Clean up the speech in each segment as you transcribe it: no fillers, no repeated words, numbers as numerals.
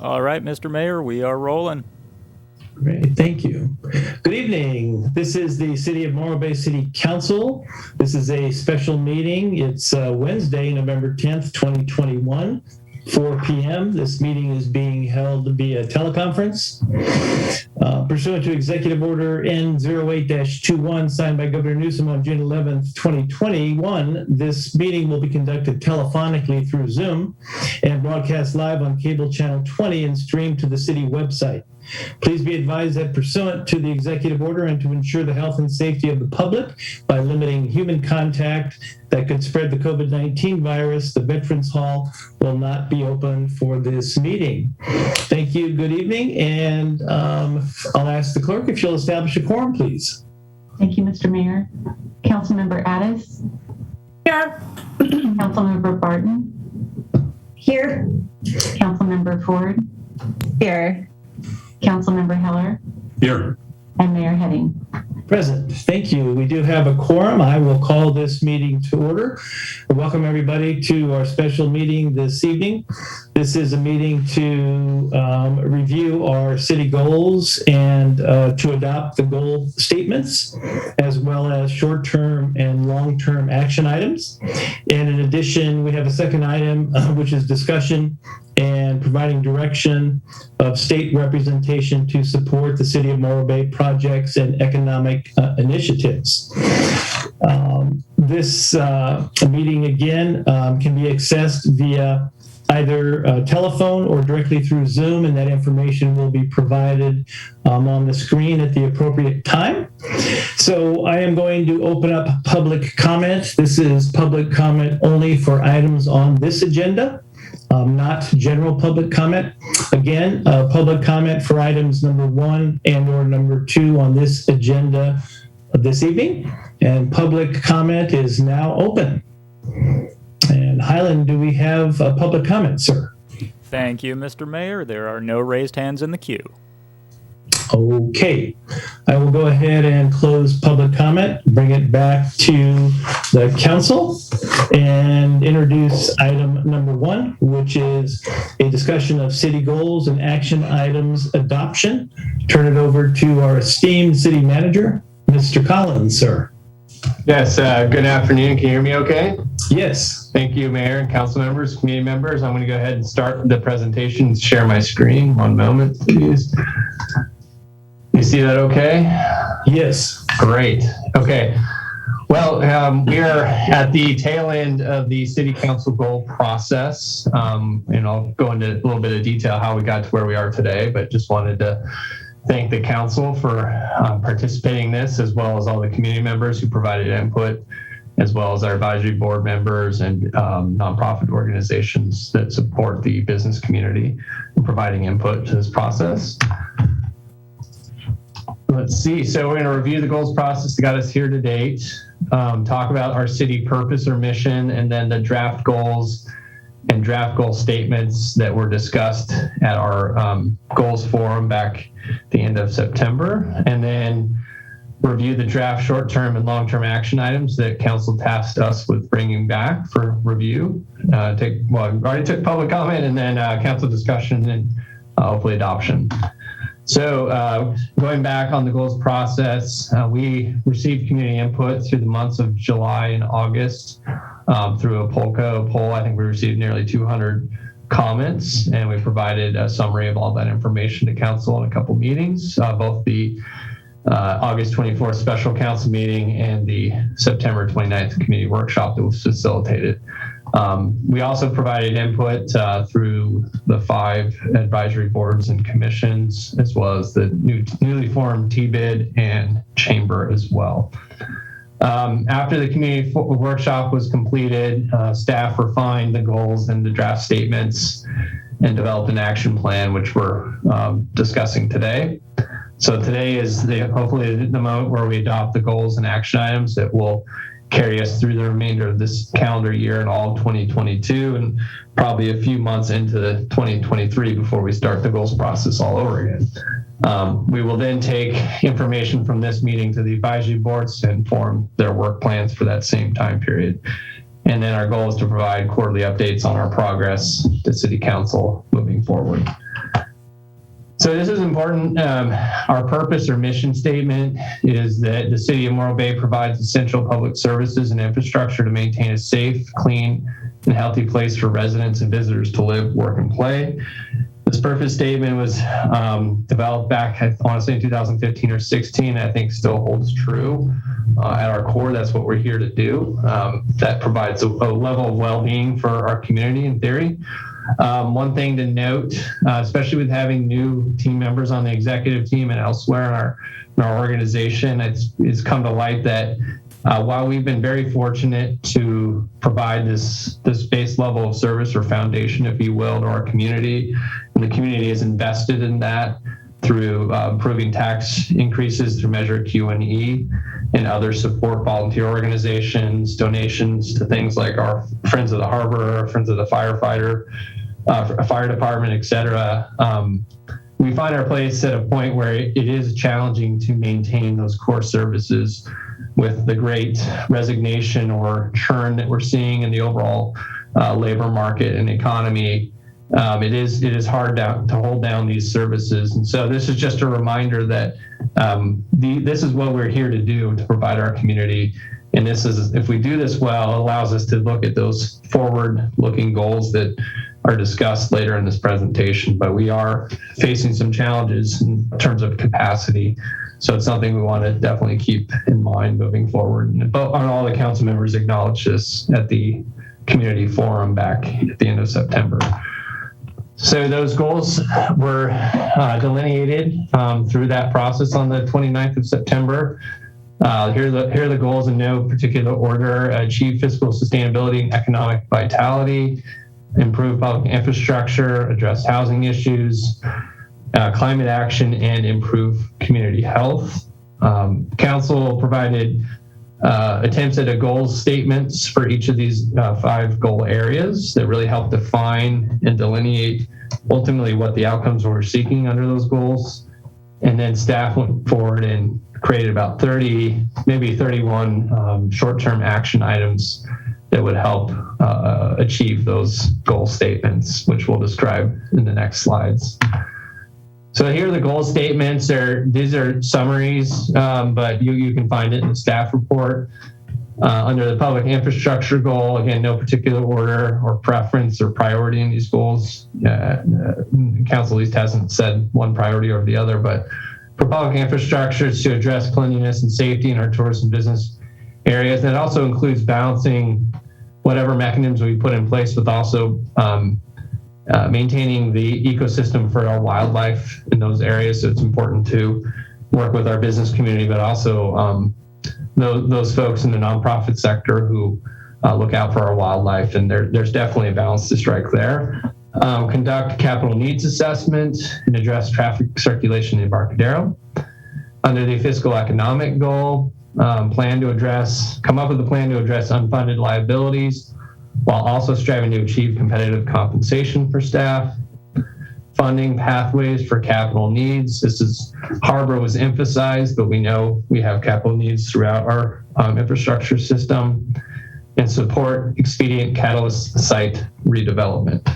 All right, Mr. Mayor, we are rolling. Great, thank you. Good evening. This is the City of Morro Bay City Council. This is a special meeting. It's Wednesday, November 10th, 2021, 4 p.m. This meeting is being held via teleconference. Pursuant to Executive Order N08-21, signed by Governor Newsom on June 11th, 2021, this meeting will be conducted telephonically through Zoom and broadcast live on cable channel 20 and streamed to the city website. Please be advised that pursuant to the executive order and to ensure the health and safety of the public by limiting human contact that could spread the COVID-19 virus, the Veterans Hall will not be open for this meeting. Thank you. Good evening. And I'll ask the clerk if you'll establish a quorum, please. Thank you, Mr. Mayor. Councilmember Addis? Here. Councilmember Barton? Here. Councilmember Ford? Here. Councilmember Heller? Here. And Mayor Heading. Present. Thank you. We do have a quorum. I will call this meeting to order. Welcome everybody to our special meeting this evening. This is a meeting to review our city goals and to adopt the goal statements, as well as short-term and long-term action items. And in addition, we have a second item, which is discussion and providing direction of state representation to support the City of Morro Bay projects and economic initiatives. This meeting, again, can be accessed via either telephone or directly through Zoom, and that information will be provided on the screen at the appropriate time. So I am going to open up public comment. This is public comment only for items on this agenda. Not general public comment. Again, public comment for items number 1 and or number 2 on this agenda this evening. And public comment is now open. And Highland, do we have a public comment, sir? Thank you, Mr. Mayor. There are no raised hands in the queue. Okay, I will go ahead and close public comment, bring it back to the council, and introduce item number 1, which is a discussion of city goals and action items adoption. Turn it over to our esteemed city manager, Mr. Collins, sir. Yes, good afternoon. Can you hear me okay? Yes. Thank you, Mayor and council members, community members. I'm going to go ahead and start the presentation, share my screen. One moment, please. You see that okay? Yes. Great. Okay. Well, we are at the tail end of the city council goal process. And I'll go into a little bit of detail how we got to where we are today, but just wanted to thank the council for participating in this, as well as all the community members who provided input, as well as our advisory board members and nonprofit organizations that support the business community in providing input to this process. Let's see. So we're going to review the goals process that got us here to date, talk about our city purpose or mission, and then the draft goals and draft goal statements that were discussed at our goals forum back at the end of September, and then review the draft short-term and long-term action items that council tasked us with bringing back for review. We already took public comment and then council discussion and hopefully adoption. So going back on the goals process, we received community input through the months of July and August through a Polka poll. I think we received nearly 200 comments, and we provided a summary of all that information to council in a couple meetings, both the August 24th special council meeting and the September 29th community workshop that was facilitated. We also provided input through the 5 advisory boards and commissions, as well as the newly formed TBID and chamber as well. After the community workshop was completed, staff refined the goals and the draft statements and developed an action plan, which we're discussing today. So today is hopefully the moment where we adopt the goals and action items that will carry us through the remainder of this calendar year and all of 2022, and probably a few months into 2023 before we start the goals process all over again. We will then take information from this meeting to the advisory boards to inform their work plans for that same time period. And then our goal is to provide quarterly updates on our progress to City Council moving forward. So this is important. Our purpose or mission statement is that the City of Morro Bay provides essential public services and infrastructure to maintain a safe, clean, and healthy place for residents and visitors to live, work, and play. This purpose statement was developed back, I want to say in 2015 or 16, I think still holds true. At our core, that's what we're here to do. That provides a level of well-being for our community in theory. One thing to note, especially with having new team members on the executive team and elsewhere in our organization, it's come to light that while we've been very fortunate to provide this base level of service or foundation, if you will, to our community, and the community is invested in that through improving tax increases through Measure Q&E and other support volunteer organizations, donations to things like our Friends of the Harbor, Friends of the Firefighter, Fire Department, et cetera. We find our place at a point where it is challenging to maintain those core services with the great resignation or churn that we're seeing in the overall labor market and economy. It is hard to hold down these services. And so this is just a reminder that this is what we're here to do, to provide our community. And this is, if we do this well, it allows us to look at those forward-looking goals that are discussed later in this presentation. But we are facing some challenges in terms of capacity. So it's something we want to definitely keep in mind moving forward. And all the council members acknowledged this at the community forum back at the end of September. So those goals were delineated through that process on the 29th of September. Here are the goals in no particular order: achieve fiscal sustainability and economic vitality, improve public infrastructure, address housing issues, climate action, and improve community health. Council provided attempts at a goals statements for each of these 5 goal areas that really help define and delineate ultimately what the outcomes we're seeking under those goals. And then staff went forward and created about 30, maybe 31 short-term action items that would help achieve those goal statements, which we'll describe in the next slides. So here are the goal statements. These are summaries, but you can find it in the staff report. Under the public infrastructure goal, again, no particular order or preference or priority in these goals. Council at least hasn't said one priority over the other, but for public infrastructure, it's to address cleanliness and safety in our tourist and business areas. And it also includes balancing whatever mechanisms we put in place with also maintaining the ecosystem for our wildlife in those areas. So it's important to work with our business community, but also those folks in the nonprofit sector who look out for our wildlife. And there's definitely a balance to strike there. Conduct capital needs assessment and address traffic circulation in Embarcadero. Under the fiscal economic goal, come up with a plan to address unfunded liabilities while also striving to achieve competitive compensation for staff. Funding pathways for capital needs. Harbor was emphasized, but we know we have capital needs throughout our infrastructure system. And support expedient catalyst site redevelopment.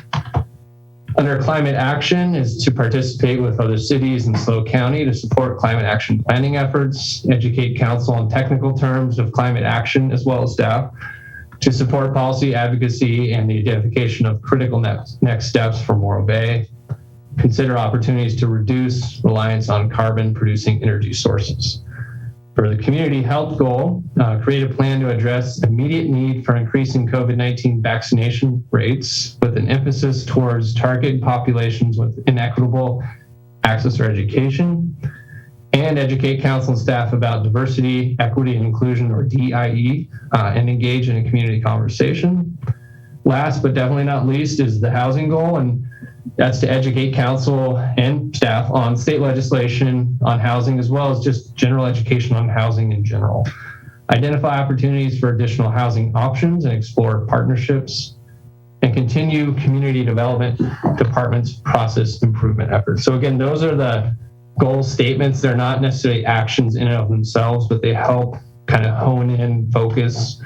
Under climate action is to participate with other cities in SLO County to support climate action planning efforts, educate council on technical terms of climate action as well as staff, to support policy advocacy and the identification of critical next steps for Morro Bay, consider opportunities to reduce reliance on carbon producing energy sources. For the community health goal, create a plan to address immediate need for increasing COVID-19 vaccination rates with an emphasis towards targeted populations with inequitable access or education, and educate council and staff about diversity, equity, and inclusion, or DIE, and engage in a community conversation. Last but definitely not least is the housing goal, and that's to educate council and staff on state legislation on housing, as well as just general education on housing in general. Identify opportunities for additional housing options and explore partnerships, and continue community development department's process improvement efforts. So again, those are the goal statements. They're not necessarily actions in and of themselves, but they help kind of hone in, focus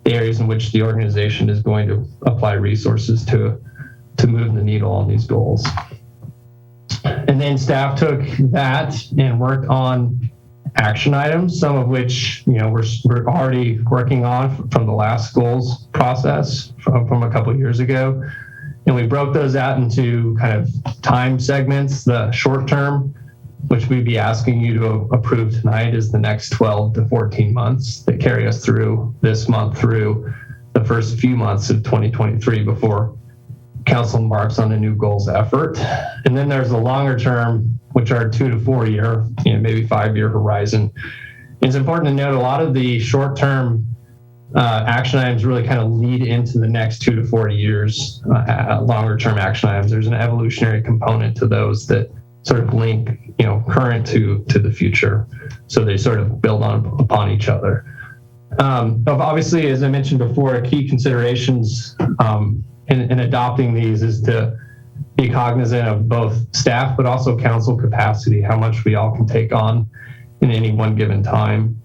the areas in which the organization is going to apply resources to move the needle on these goals. And then staff took that and worked on action items, some of which, we're already working on from the last goals process from a couple of years ago. And we broke those out into kind of time segments. The short term, which we'd be asking you to approve tonight, is the next 12 to 14 months that carry us through this month through the first few months of 2023 before council embarks on a new goals effort. And then there's the longer term, which are 2 to 4 year, maybe 5-year horizon. It's important to note a lot of the short term action items really kind of lead into the next 2 to 4 years. Longer term action items, there's an evolutionary component to those that sort of link, current to the future. So they sort of build upon each other. Obviously, as I mentioned before, key considerations in adopting these is to be cognizant of both staff, but also council capacity, how much we all can take on in any one given time.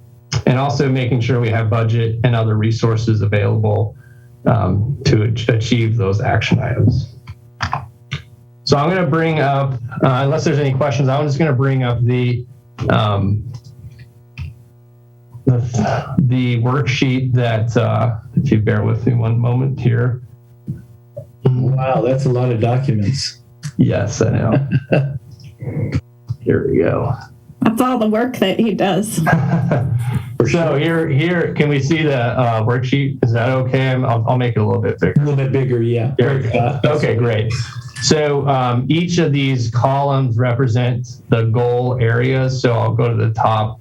And also making sure we have budget and other resources available to achieve those action items. So I'm going to bring up, unless there's any questions, I'm just going to bring up the worksheet that, if you bear with me one moment here. Wow, that's a lot of documents. Yes, I know. Here we go. That's all the work that he does. So here, can we see the worksheet? Is that okay? I'll make it a little bit bigger. A little bit bigger, yeah. Okay, great. So each of these columns represent the goal areas. So I'll go to the top.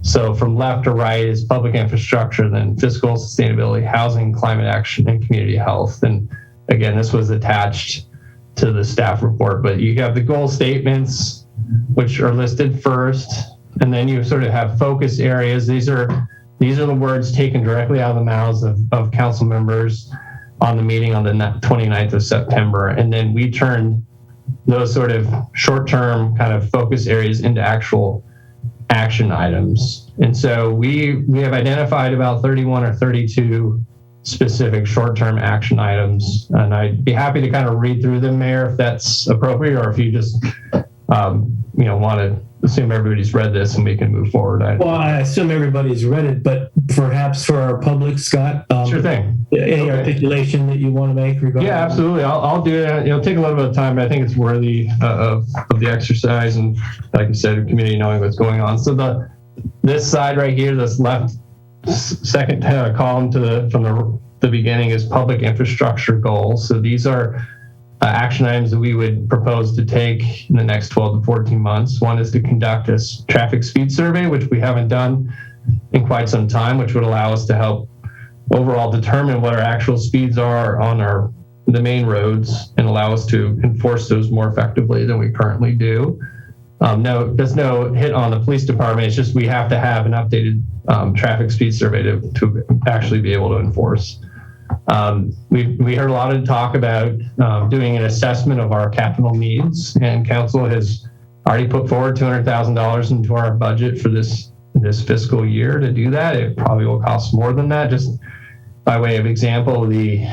So from left to right is public infrastructure, then fiscal sustainability, housing, climate action, and community health. And again, this was attached to the staff report, but you have the goal statements, which are listed first. And then you sort of have focus areas. These are the words taken directly out of the mouths of council members on the meeting on the 29th of September. And then we turned those sort of short-term kind of focus areas into actual action items. And so we have identified about 31 or 32 specific short-term action items. And I'd be happy to kind of read through them, Mayor, if that's appropriate, or if you just, want to assume everybody's read this and we can move forward. Well, I assume everybody's read it, but perhaps for our public, Scott, sure thing. Any articulation that you want to make regarding? Yeah, absolutely. I'll do it. It'll take a little bit of time, but I think it's worthy of the exercise. And like I said, the community knowing what's going on. So this side right here, this left second column from the beginning is public infrastructure goals. So these are action items that we would propose to take in the next 12 to 14 months. One is to conduct a traffic speed survey, which we haven't done in quite some time, which would allow us to help overall determine what our actual speeds are on the main roads and allow us to enforce those more effectively than we currently do. There's no hit on the police department. It's just we have to have an updated traffic speed survey to actually be able to enforce. We heard a lot of talk about doing an assessment of our capital needs, and council has already put forward $200,000 into our budget for this fiscal year to do that. It probably will cost more than that. Just by way of example, the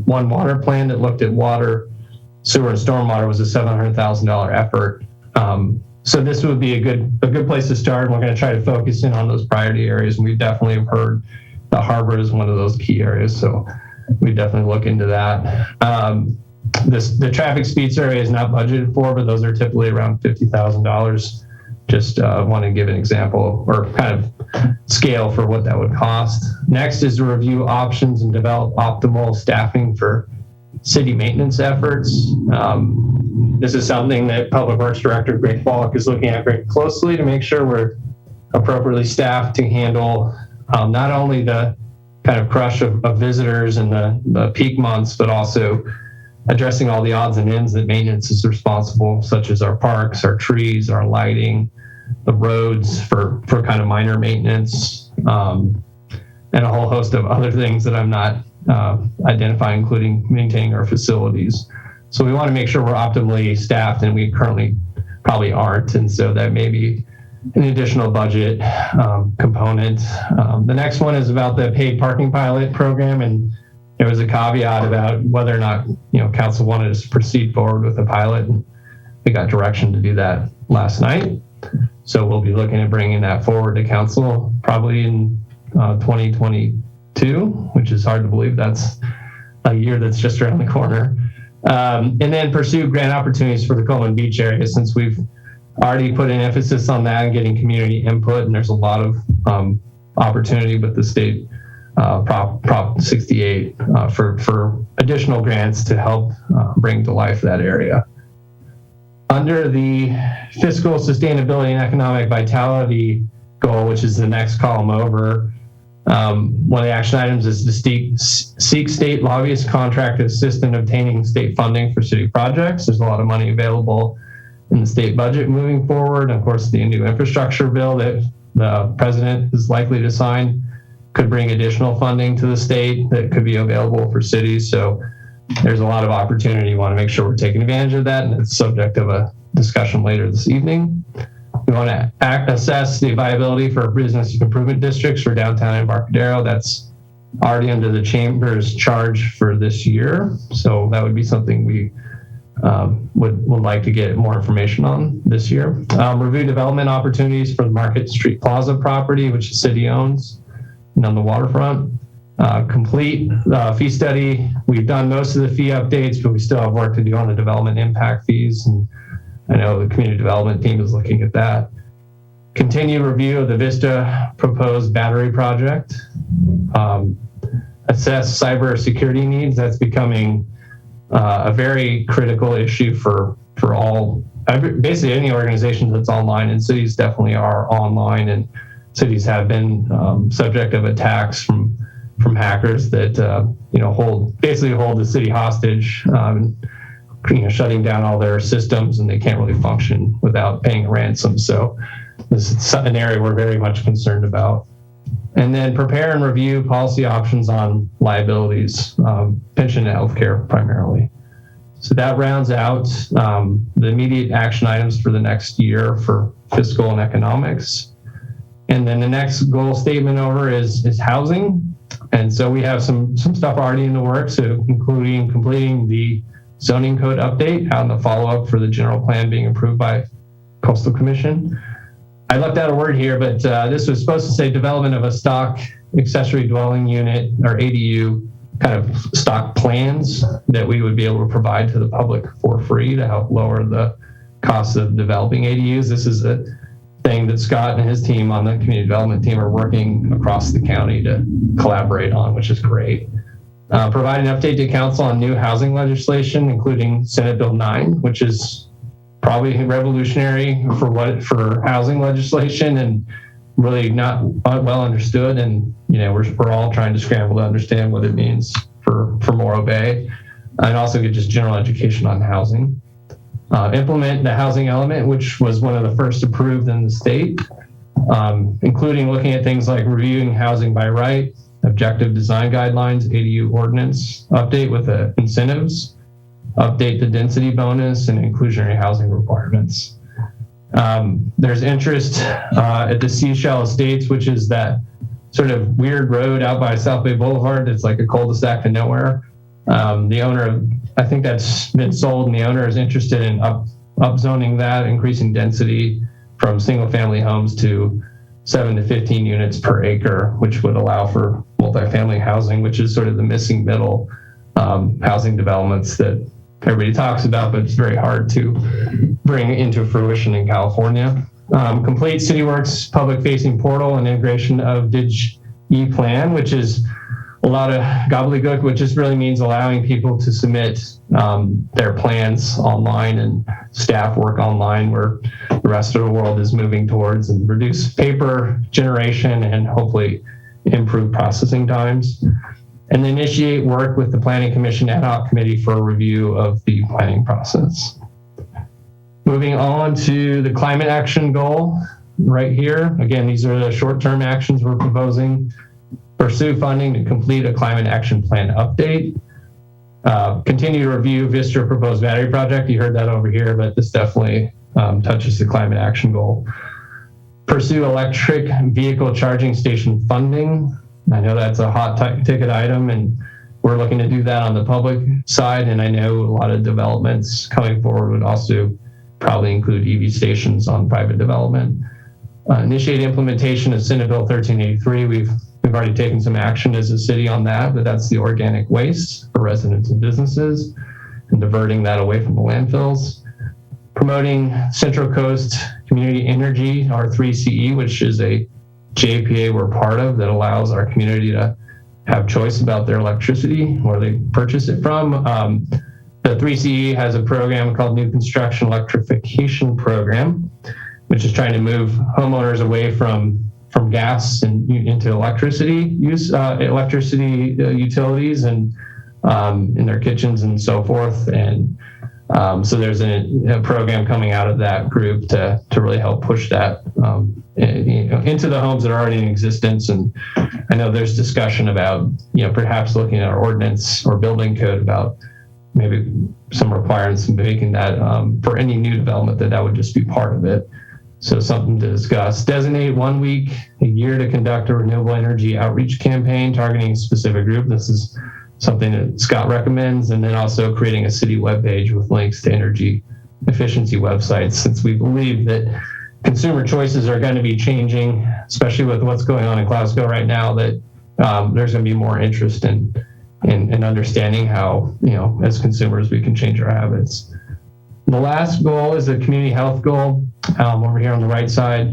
one water plan that looked at water, sewer, and stormwater was a $700,000 effort. So this would be a good place to start. We're going to try to focus in on those priority areas, and we definitely have heard the harbor is one of those key areas. So we definitely look into that. The traffic speed survey is not budgeted for, but those are typically around $50,000. Just want to give an example or kind of scale for what that would cost. Next is to review options and develop optimal staffing for city maintenance efforts. This is something that Public Works Director Greg Falk is looking at very closely to make sure we're appropriately staffed to handle not only the kind of crush of visitors in the peak months, but also addressing all the odds and ends that maintenance is responsible, such as our parks, our trees, our lighting, the roads for kind of minor maintenance, and a whole host of other things that I'm not identifying, including maintaining our facilities. So we want to make sure we're optimally staffed, and we currently probably aren't. And so that may be an additional budget component. The next one is about the paid parking pilot program. And there was a caveat about whether or not, council wanted us to proceed forward with the pilot. And we got direction to do that last night. So we'll be looking at bringing that forward to council probably in 2022, which is hard to believe. That's a year that's just around the corner. And then pursue grant opportunities for the Coleman Beach area, since we've already put an emphasis on that and getting community input. And there's a lot of opportunity with the state Prop 68 for additional grants to help bring to life that area. Under the fiscal sustainability and economic vitality goal, which is the next column over, one of the action items is to seek state lobbyist contract to assist in obtaining state funding for city projects. There's a lot of money available in the state budget moving forward. And of course, the new infrastructure bill that the president is likely to sign could bring additional funding to the state that could be available for cities. So there's a lot of opportunity. We want to make sure we're taking advantage of that, and it's subject of a discussion later this evening. We want to assess the viability for business improvement districts for downtown Embarcadero. That's already under the chamber's charge for this year. So that would be something we would like to get more information on this year. Review development opportunities for the Market Street Plaza property, which the city owns, and on the waterfront. Complete fee study. We've done most of the fee updates, but we still have work to do on the development impact fees. And I know the community development team is looking at that. Continue review of the Vista proposed battery project. Assess cyber security needs. That's becoming a very critical issue for basically any organization that's online, and cities definitely are online, and cities have been subject of attacks from hackers that hold the city hostage, shutting down all their systems, and they can't really function without paying a ransom. So this is an area we're very much concerned about. And then prepare and review policy options on liabilities, pension and healthcare primarily. So that rounds out the immediate action items for the next year for fiscal and economics. And then the next goal statement over is housing. And so we have some stuff already in the works, so including completing the zoning code update and the follow-up for the general plan being approved by Coastal Commission. I left out a word here, but this was supposed to say development of a stock accessory dwelling unit, or ADU, kind of stock plans that we would be able to provide to the public for free to help lower the cost of developing ADUs. This is a thing that Scott and his team on the community development team are working across the county to collaborate on, which is great. Provide an update to council on new housing legislation, including Senate Bill 9, which is probably revolutionary for housing legislation and really not well understood. And we're all trying to scramble to understand what it means for Morro Bay, and also get just general education on housing. Implement the housing element, which was one of the first approved in the state, including looking at things like reviewing housing by right, objective design guidelines, ADU ordinance, update with the incentives, update the density bonus, and inclusionary housing requirements. There's interest at the Seashell Estates, which is that sort of weird road out by South Bay Boulevard. It's like a cul-de-sac to nowhere. The owner, I think that's been sold, and the owner is interested in upzoning that, increasing density from single family homes to 7 to 15 units per acre, which would allow for multifamily housing, which is sort of the missing middle housing developments that everybody talks about, but it's very hard to bring into fruition in California. Complete CityWorks public facing portal and integration of DigE-Plan, which is a lot of gobbledygook, which just really means allowing people to submit their plans online and staff work online, where the rest of the world is moving towards, and reduce paper generation and hopefully improve processing times. And initiate work with the Planning Commission ad hoc committee for a review of the planning process. Moving on to the climate action goal right here. Again, these are the short-term actions we're proposing. Pursue funding to complete a climate action plan update. Continue to review Vista proposed battery project. You heard that over here, but this definitely touches the climate action goal. Pursue electric vehicle charging station funding. I know that's a hot ticket item, and we're looking to do that on the public side. And I know a lot of developments coming forward would also probably include EV stations on private development. Initiate implementation of Senate Bill 1383. We've already taken some action as a city on that, but that's the organic waste for residents and businesses and diverting that away from the landfills. Promoting Central Coast Community Energy, our 3CE, which is a JPA we're part of that allows our community to have choice about their electricity, where they purchase it from. The 3CE has a program called New Construction Electrification Program, which is trying to move homeowners away from gas and into electricity use, utilities and in their kitchens and so forth. And so there's a program coming out of that group to really help push that into the homes that are already in existence. And I know there's discussion about, perhaps looking at our ordinance or building code about maybe some requirements and making that for any new development that would just be part of it. So something to discuss. Designate 1 week a year to conduct a renewable energy outreach campaign targeting a specific group. This is something that Scott recommends. And then also creating a city webpage with links to energy efficiency websites, since we believe that consumer choices are going to be changing, especially with what's going on in Glasgow right now, that there's going to be more interest in understanding how, as consumers, we can change our habits. The last goal is a community health goal over here on the right side,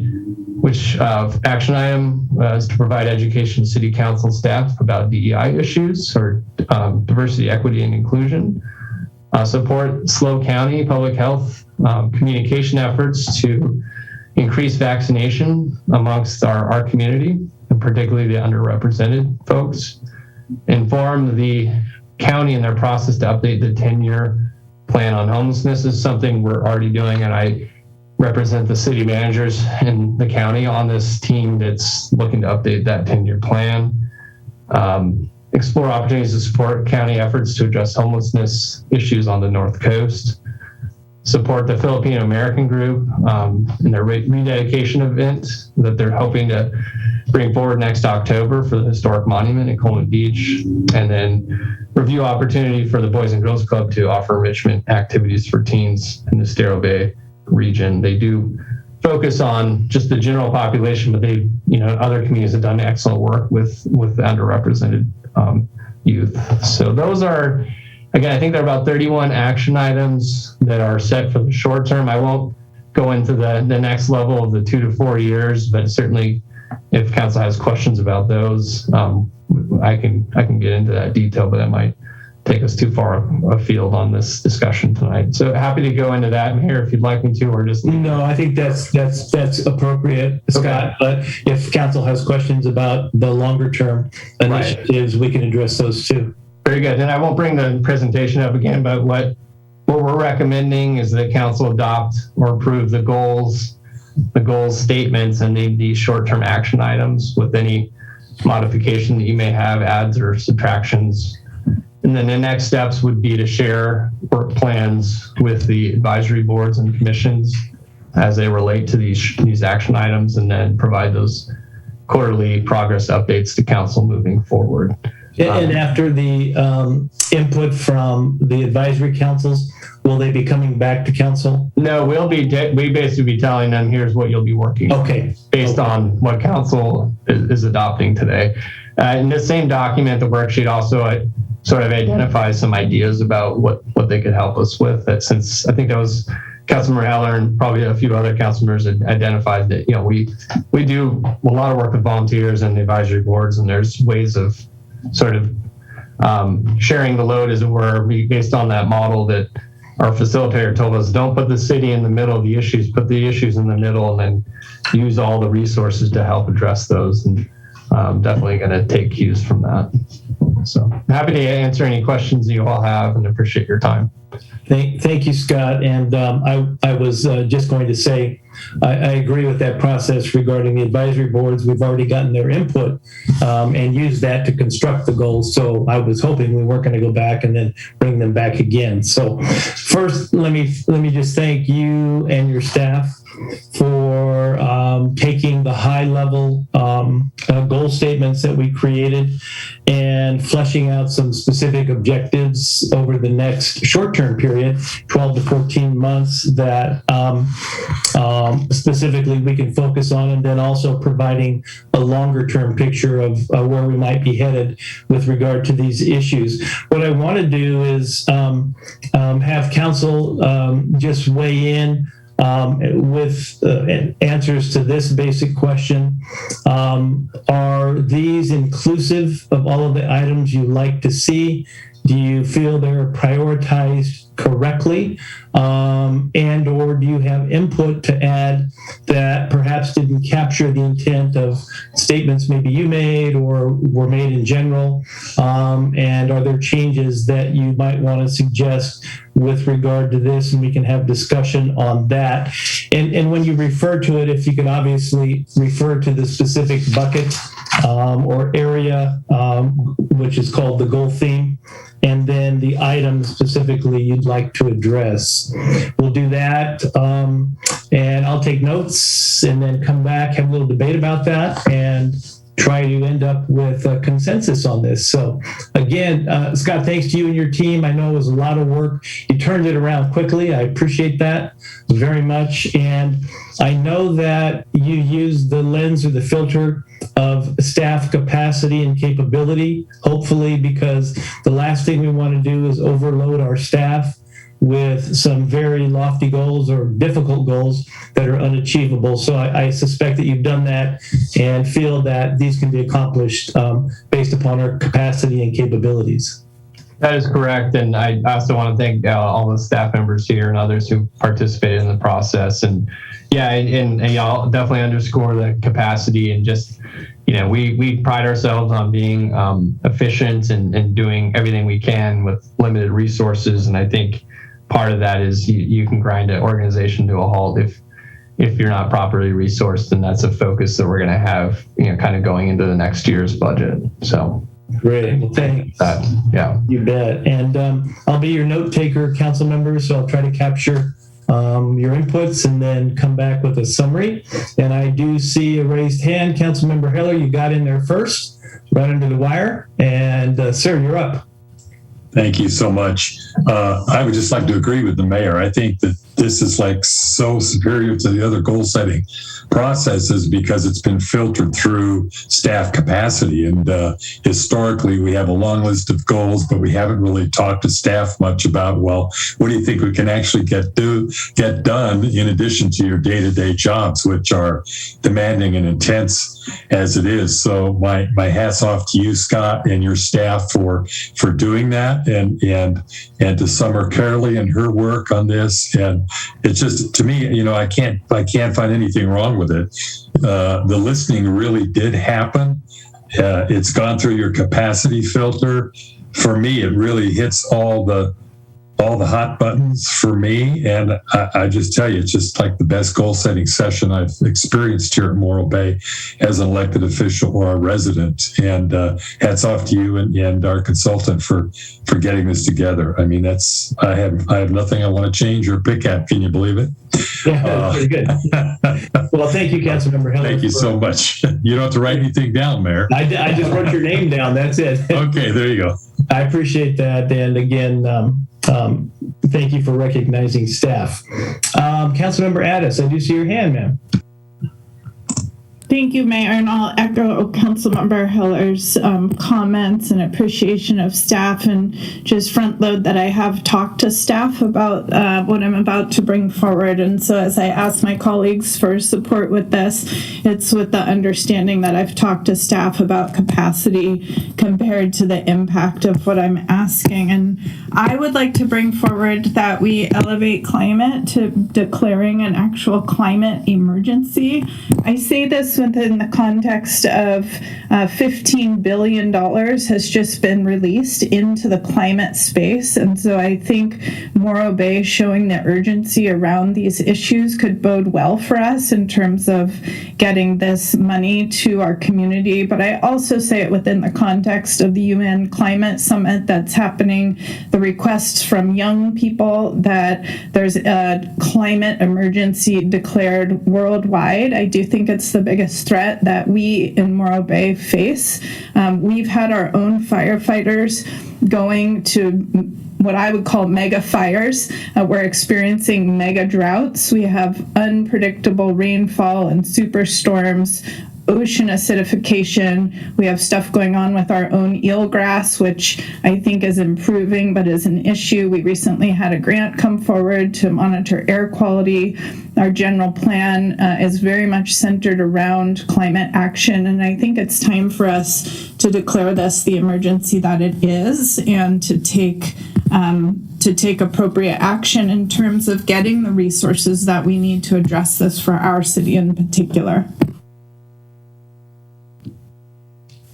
which action item is to provide education to city council staff about DEI issues or diversity, equity, and inclusion. Support SLO County public health communication efforts to increase vaccination amongst our community, and particularly the underrepresented folks. Inform the county in their process to update the 10-year plan on homelessness is something we're already doing, and I represent the city managers in the county on this team that's looking to update that 10-year plan. Explore opportunities to support county efforts to address homelessness issues on the North Coast. Support the Filipino American group in their rededication event that they're hoping to bring forward next October for the historic monument in Coleman Beach. And then review opportunity for the Boys and Girls Club to offer enrichment activities for teens in the Estero Bay region. They do focus on just the general population, but they, other communities have done excellent work with the underrepresented youth. So those are, again, I think there are about 31 action items that are set for the short term. I won't go into the next level of the 2 to 4 years, but certainly if council has questions about those, I can get into that detail, but that might take us too far afield on this discussion tonight. So happy to go into that here if you'd like me to, or just... No, I think that's appropriate, Scott. Okay. But if council has questions about the longer term initiatives, we can address those too. Very good. And I won't bring the presentation up again, but what we're recommending is that council adopt or approve the goals statements and the short-term action items with any modification that you may have, adds or subtractions. And then the next steps would be to share work plans with the advisory boards and commissions as they relate to these action items, and then provide those quarterly progress updates to council moving forward. And after the input from the advisory councils, will they be coming back to council? No, we basically be telling them, here's what you'll be working on based on what council is adopting today. In the same document, the worksheet also sort of identifies some ideas about what they could help us with. That, since I think that was Councilmember Heller and probably a few other council members had identified that, we do a lot of work with volunteers and the advisory boards, and there's ways of sort of sharing the load, as it were, based on that model that our facilitator told us. Don't put the city in the middle of the issues, put the issues in the middle, and then use all the resources to help address those. And definitely going to take cues from that. So happy to answer any questions you all have, and appreciate your time. Thank you, Scott. And I was just going to say, I agree with that process regarding the advisory boards. We've already gotten their input and used that to construct the goals. So I was hoping we weren't going to go back and then bring them back again. So first, let me just thank you and your staff for taking the high level goal statements that we created and fleshing out some specific objectives over the next short-term period, 12 to 14 months, that specifically we can focus on, and then also providing a longer-term picture of where we might be headed with regard to these issues. What I want to do is have council just weigh in with answers to this basic question. Are these inclusive of all of the items you like to see? Do you feel they're prioritized correctly? And or do you have input to add that perhaps didn't capture the intent of statements maybe you made or were made in general? And are there changes that you might want to suggest with regard to this? And we can have discussion on that. And when you refer to it, if you could obviously refer to the specific bucket or area, which is called the goal theme, and then the item specifically you'd like to address. We'll do that, and I'll take notes and then come back, have a little debate about that, and try to end up with a consensus on this. So again, Scott, thanks to you and your team. I know it was a lot of work. You turned it around quickly. I appreciate that very much. And I know that you use the lens or the filter of staff capacity and capability, hopefully, because the last thing we want to do is overload our staff with some very lofty goals or difficult goals that are unachievable. So I suspect that you've done that and feel that these can be accomplished based upon our capacity and capabilities. That is correct. And I also want to thank all the staff members here and others who participated in the process. And yeah, and y'all definitely underscore the capacity and just, we pride ourselves on being efficient and doing everything we can with limited resources. And I think part of that is you can grind an organization to a halt if you're not properly resourced, and that's a focus that we're going to have, kind of going into the next year's budget. So great. Well, thanks. Yeah, you bet. And I'll be your note taker, council members. So I'll try to capture your inputs and then come back with a summary. And I do see a raised hand. Councilmember Heller, you got in there first, right under the wire. And sir, you're up. Thank you so much. I would just like to agree with the mayor. I think that this is like so superior to the other goal setting processes because it's been filtered through staff capacity. And historically, we have a long list of goals, but we haven't really talked to staff much about, well, what do you think we can actually get done in addition to your day-to-day jobs, which are demanding and intense as it is. So my hat's off to you, Scott, and your staff for doing that, and to Summer Carley and her work on this. And it's just, to me, I can't find anything wrong with it. The listening really did happen. It's gone through your capacity filter. For me, it really hits all the hot buttons for me. And I just tell you, it's just like the best goal setting session I've experienced here at Morro Bay as an elected official or a resident. And hats off to you and our consultant for getting this together. I mean, I have nothing I want to change or pick at. Can you believe it? Yeah, very good. Well, thank you, Councilmember Heller. Thank you so much. You don't have to write anything down, Mayor. I just wrote your name down. That's it. Okay, there you go. I appreciate that. And again, thank you for recognizing staff. Councilmember Addis, I do see your hand, ma'am. Thank you, Mayor, and I'll echo Councilmember Hiller's comments and appreciation of staff, and just front load that I have talked to staff about what I'm about to bring forward. And so as I ask my colleagues for support with this, it's with the understanding that I've talked to staff about capacity compared to the impact of what I'm asking. And I would like to bring forward that we elevate climate to declaring an actual climate emergency. I say this within the context of $15 billion has just been released into the climate space. And so I think Morro Bay showing the urgency around these issues could bode well for us in terms of getting this money to our community. But I also say it within the context of the UN Climate Summit that's happening, the requests from young people that there's a climate emergency declared worldwide. I do think it's the biggest biggest threat that we in Morro Bay face. We've had our own firefighters going to what I would call mega fires. We're experiencing mega droughts. We have unpredictable rainfall and superstorms, ocean acidification. We have stuff going on with our own eelgrass, which I think is improving, but is an issue. We recently had a grant come forward to monitor air quality. Our general plan is very much centered around climate action, and I think it's time for us to declare this the emergency that it is, and to take appropriate action in terms of getting the resources that we need to address this for our city in particular.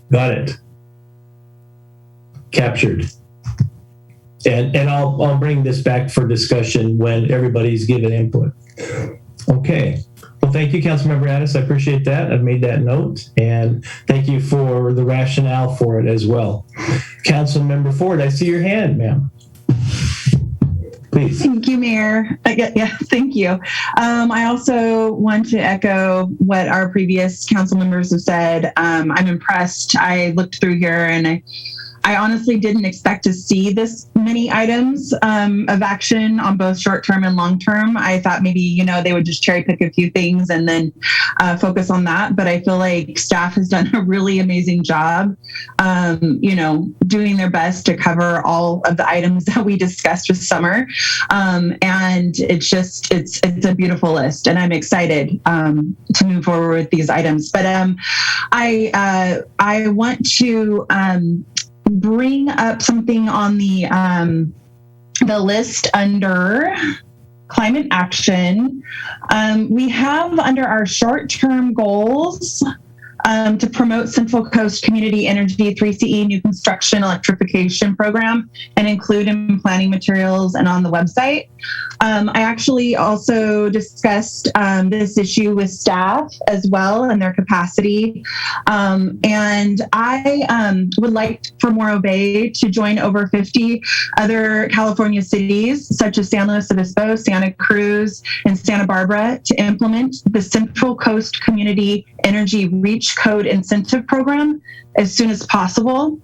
Got it. Captured. And I'll bring this back for discussion when everybody's given input. Okay. Well, thank you, Councilmember Addis. I appreciate that. I've made that note. And thank you for the rationale for it as well. Councilmember Ford, I see your hand, ma'am. Please. Thank you, Mayor. Thank you. I also want to echo what our previous council members have said. I'm impressed. I looked through here and I honestly didn't expect to see this many items of action on both short-term and long-term. I thought maybe, they would just cherry pick a few things and then focus on that. But I feel like staff has done a really amazing job, doing their best to cover all of the items that we discussed with Summer. And it's a beautiful list, and I'm excited to move forward with these items. But I want to bring up something on the list under climate action. We have under our short-term goals to promote Central Coast Community Energy 3CE new construction electrification program and include in planning materials and on the website. I actually also discussed this issue with staff as well and their capacity. And I would like for Morro Bay to join over 50 other California cities, such as San Luis Obispo, Santa Cruz, and Santa Barbara, to implement the Central Coast Community Energy Reach Code Incentive Program as soon as possible.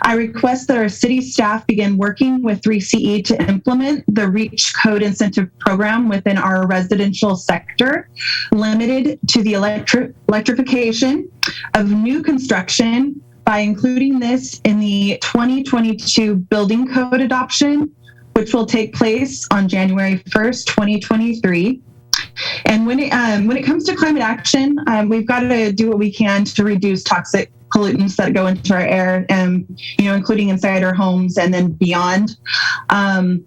I request that our city staff begin working with 3CE to implement the Reach Code Incentive Program within our residential sector, limited to the electrification of new construction by including this in the 2022 building code adoption, which will take place on January 1st, 2023. And when it comes to climate action, we've got to do what we can to reduce toxic pollutants that go into our air, including inside our homes and then beyond. And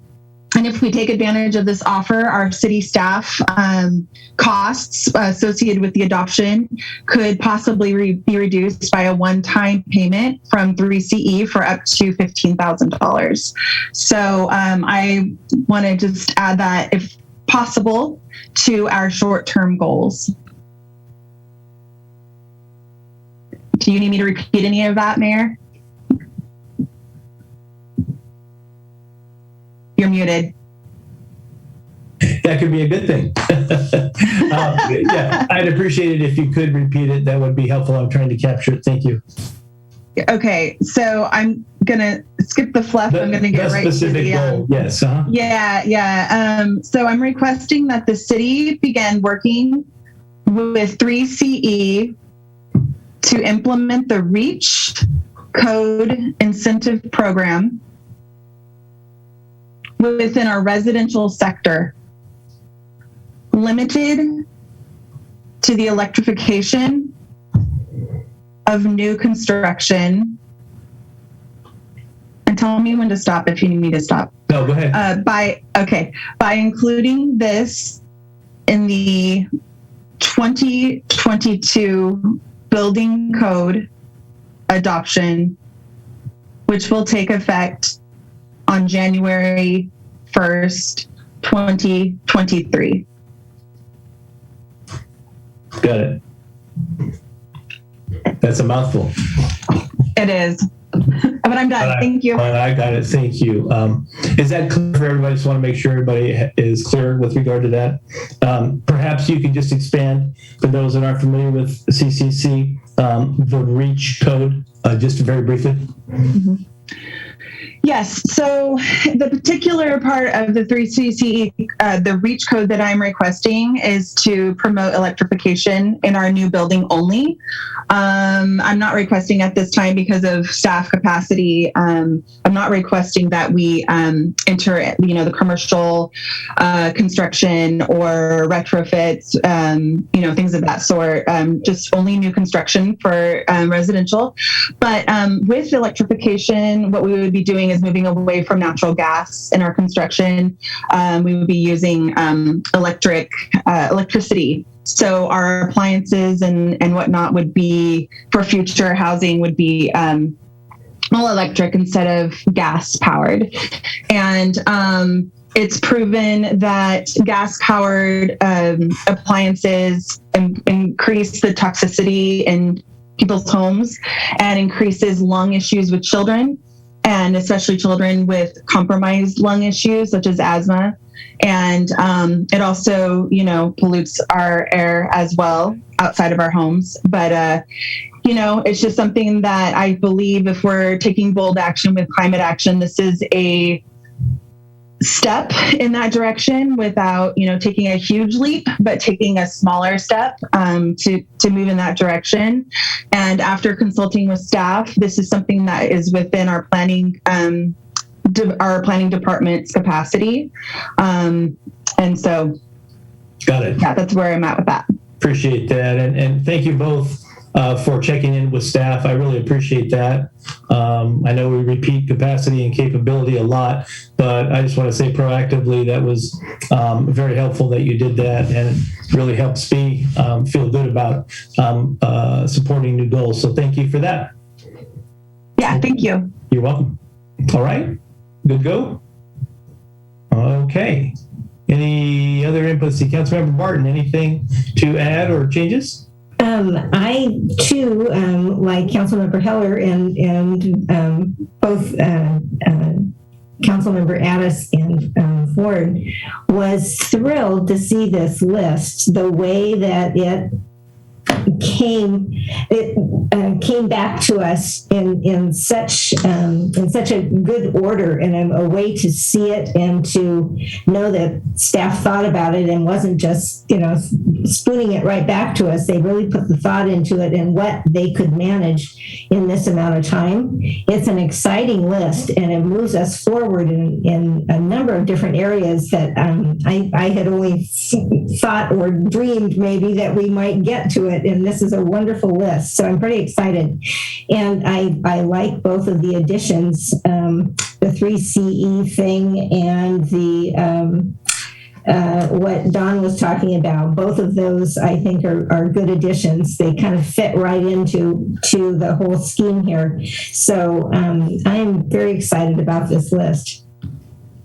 if we take advantage of this offer, our city staff costs associated with the adoption could possibly be reduced by a one-time payment from 3CE for up to $15,000. So I want to just add that, if possible, to our short-term goals. Do you need me to repeat any of that, Mayor? You're muted. That could be a good thing. Yeah, I'd appreciate it if you could repeat it. That would be helpful. I'm trying to capture it. Thank you. Okay, so I'm gonna skip the fluff. I'm gonna get right to the goal. Yes. Uh-huh. Yeah. So I'm requesting that the city begin working with 3CE to implement the Reach Code Incentive Program within our residential sector, limited to the electrification of new construction. And tell me when to stop if you need me to stop. No, go ahead. By including this in the 2022 building code adoption, which will take effect on January 1st, 2023. Got it. That's a mouthful. It is. But I'm done. Thank you. I got it. Thank you. Is that clear for everybody? Just want to make sure everybody is clear with regard to that. Perhaps you could just expand for those that aren't familiar with CCC, the REACH code, just very briefly. Mm-hmm. Yes. So the particular part of the 3CCE, the REACH code that I'm requesting is to promote electrification in our new building only. I'm not requesting at this time because of staff capacity. I'm not requesting that we enter, the commercial construction or retrofits, things of that sort. Just only new construction for residential. But with electrification, what we would be doing is moving away from natural gas in our construction. We would be using electricity. So our appliances and whatnot would be, for future housing, would be all electric instead of gas powered. And it's proven that gas powered appliances increase the toxicity in people's homes and increases lung issues with children, and especially children with compromised lung issues such as asthma. And it also, pollutes our air as well outside of our homes. But, it's just something that I believe if we're taking bold action with climate action, this is a step in that direction without, taking a huge leap, but taking a smaller step to move in that direction. And after consulting with staff, this is something that is within our planning department's capacity. And so, got it. Yeah, that's where I'm at with that. Appreciate that. And thank you both for checking in with staff. I really appreciate that. I know we repeat capacity and capability a lot, but I just want to say proactively that was very helpful that you did that, and it really helps me feel good about supporting new goals. So thank you for that. Yeah, thank you. You're welcome. All right. Good go? Okay. Any other inputs? Councilmember Martin, anything to add or changes? I too, like Councilmember Heller and both Councilmember Addis and Ford, was thrilled to see this list, the way that it came back to us in such a good order, and a way to see it and to know that staff thought about it and wasn't just spooning it right back to us. They really put the thought into it and what they could manage in this amount of time. It's an exciting list, and it moves us forward in a number of different areas that I had only thought or dreamed maybe that we might get to it. And this is a wonderful list. So I'm pretty excited. And I like both of the additions, the 3CE thing and the what Don was talking about. Both of those, I think, are good additions. They kind of fit right into the whole scheme here. So I'm very excited about this list.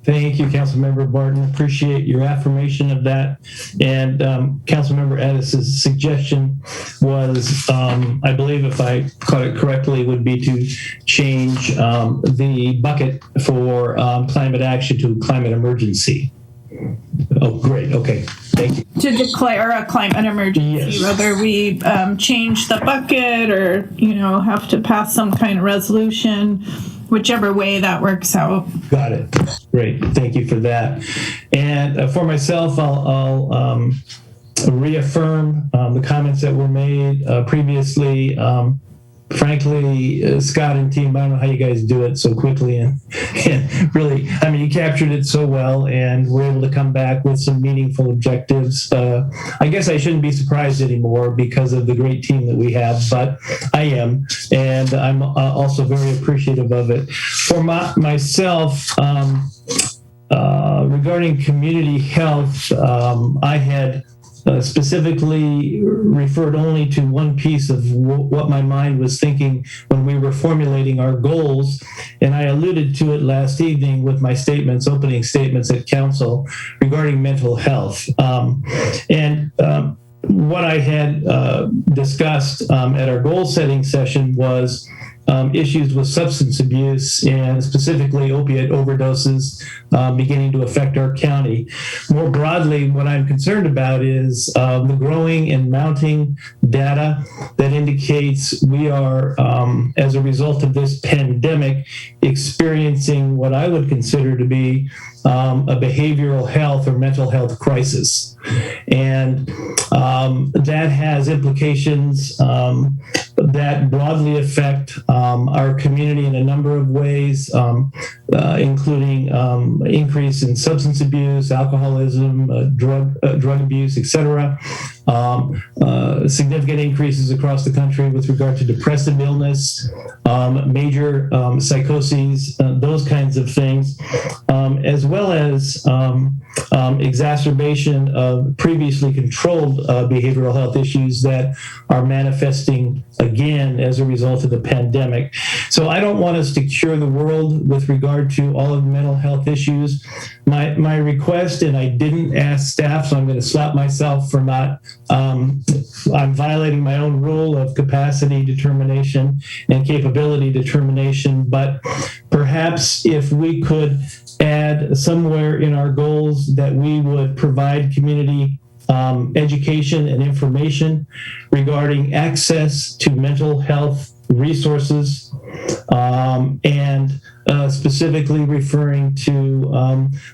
Thank you, Councilmember Barton. Appreciate your affirmation of that. And Councilmember Addis's suggestion was, I believe if I caught it correctly, would be to change the bucket for climate action to climate emergency. Oh, great. Okay. Thank you. To declare a climate emergency, yes. Whether we change the bucket or, have to pass some kind of resolution, whichever way that works out. Got it. Great. Thank you for that. And for myself, I'll reaffirm the comments that were made previously. Frankly, Scott and team, I don't know how you guys do it so quickly and really, you captured it so well, and we're able to come back with some meaningful objectives. I guess I shouldn't be surprised anymore because of the great team that we have, but I am, and I'm also very appreciative of it. For myself, regarding community health, I had specifically referred only to one piece of what my mind was thinking when we were formulating our goals. And I alluded to it last evening with my opening statements at council regarding mental health. What I had discussed at our goal setting session was issues with substance abuse and specifically opiate overdoses beginning to affect our county. More broadly, what I'm concerned about is the growing and mounting data that indicates we are, as a result of this pandemic, experiencing what I would consider to be a behavioral health or mental health crisis. And that has implications that broadly affect our community in a number of ways, including increase in substance abuse, alcoholism, drug abuse, etc. Significant increases across the country with regard to depressive illness, major psychoses, those kinds of things, as well as exacerbation of previously controlled behavioral health issues that are manifesting again as a result of the pandemic. So I don't want us to cure the world with regard to all of the mental health issues. My request, and I didn't ask staff, so I'm going to slap myself for not, I'm violating my own rule of capacity determination and capability determination, but perhaps if we could add somewhere in our goals that we would provide community education and information regarding access to mental health resources, and specifically referring to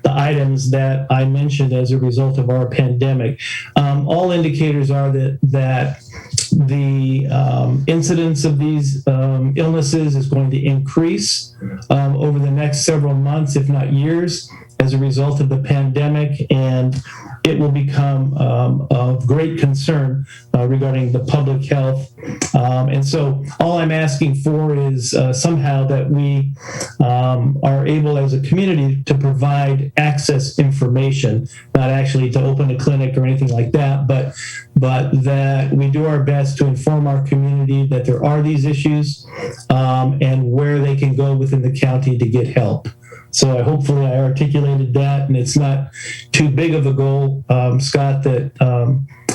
the items that I mentioned as a result of our pandemic. All indicators are that the incidence of these illnesses is going to increase over the next several months, if not years, as a result of the pandemic, and it will become of great concern regarding the public health. And so all I'm asking for is somehow that we are able as a community to provide access information, not actually to open a clinic or anything like that, but that we do our best to inform our community that there are these issues and where they can go within the county to get help. So hopefully I articulated that, and it's not too big of a goal, Scott, that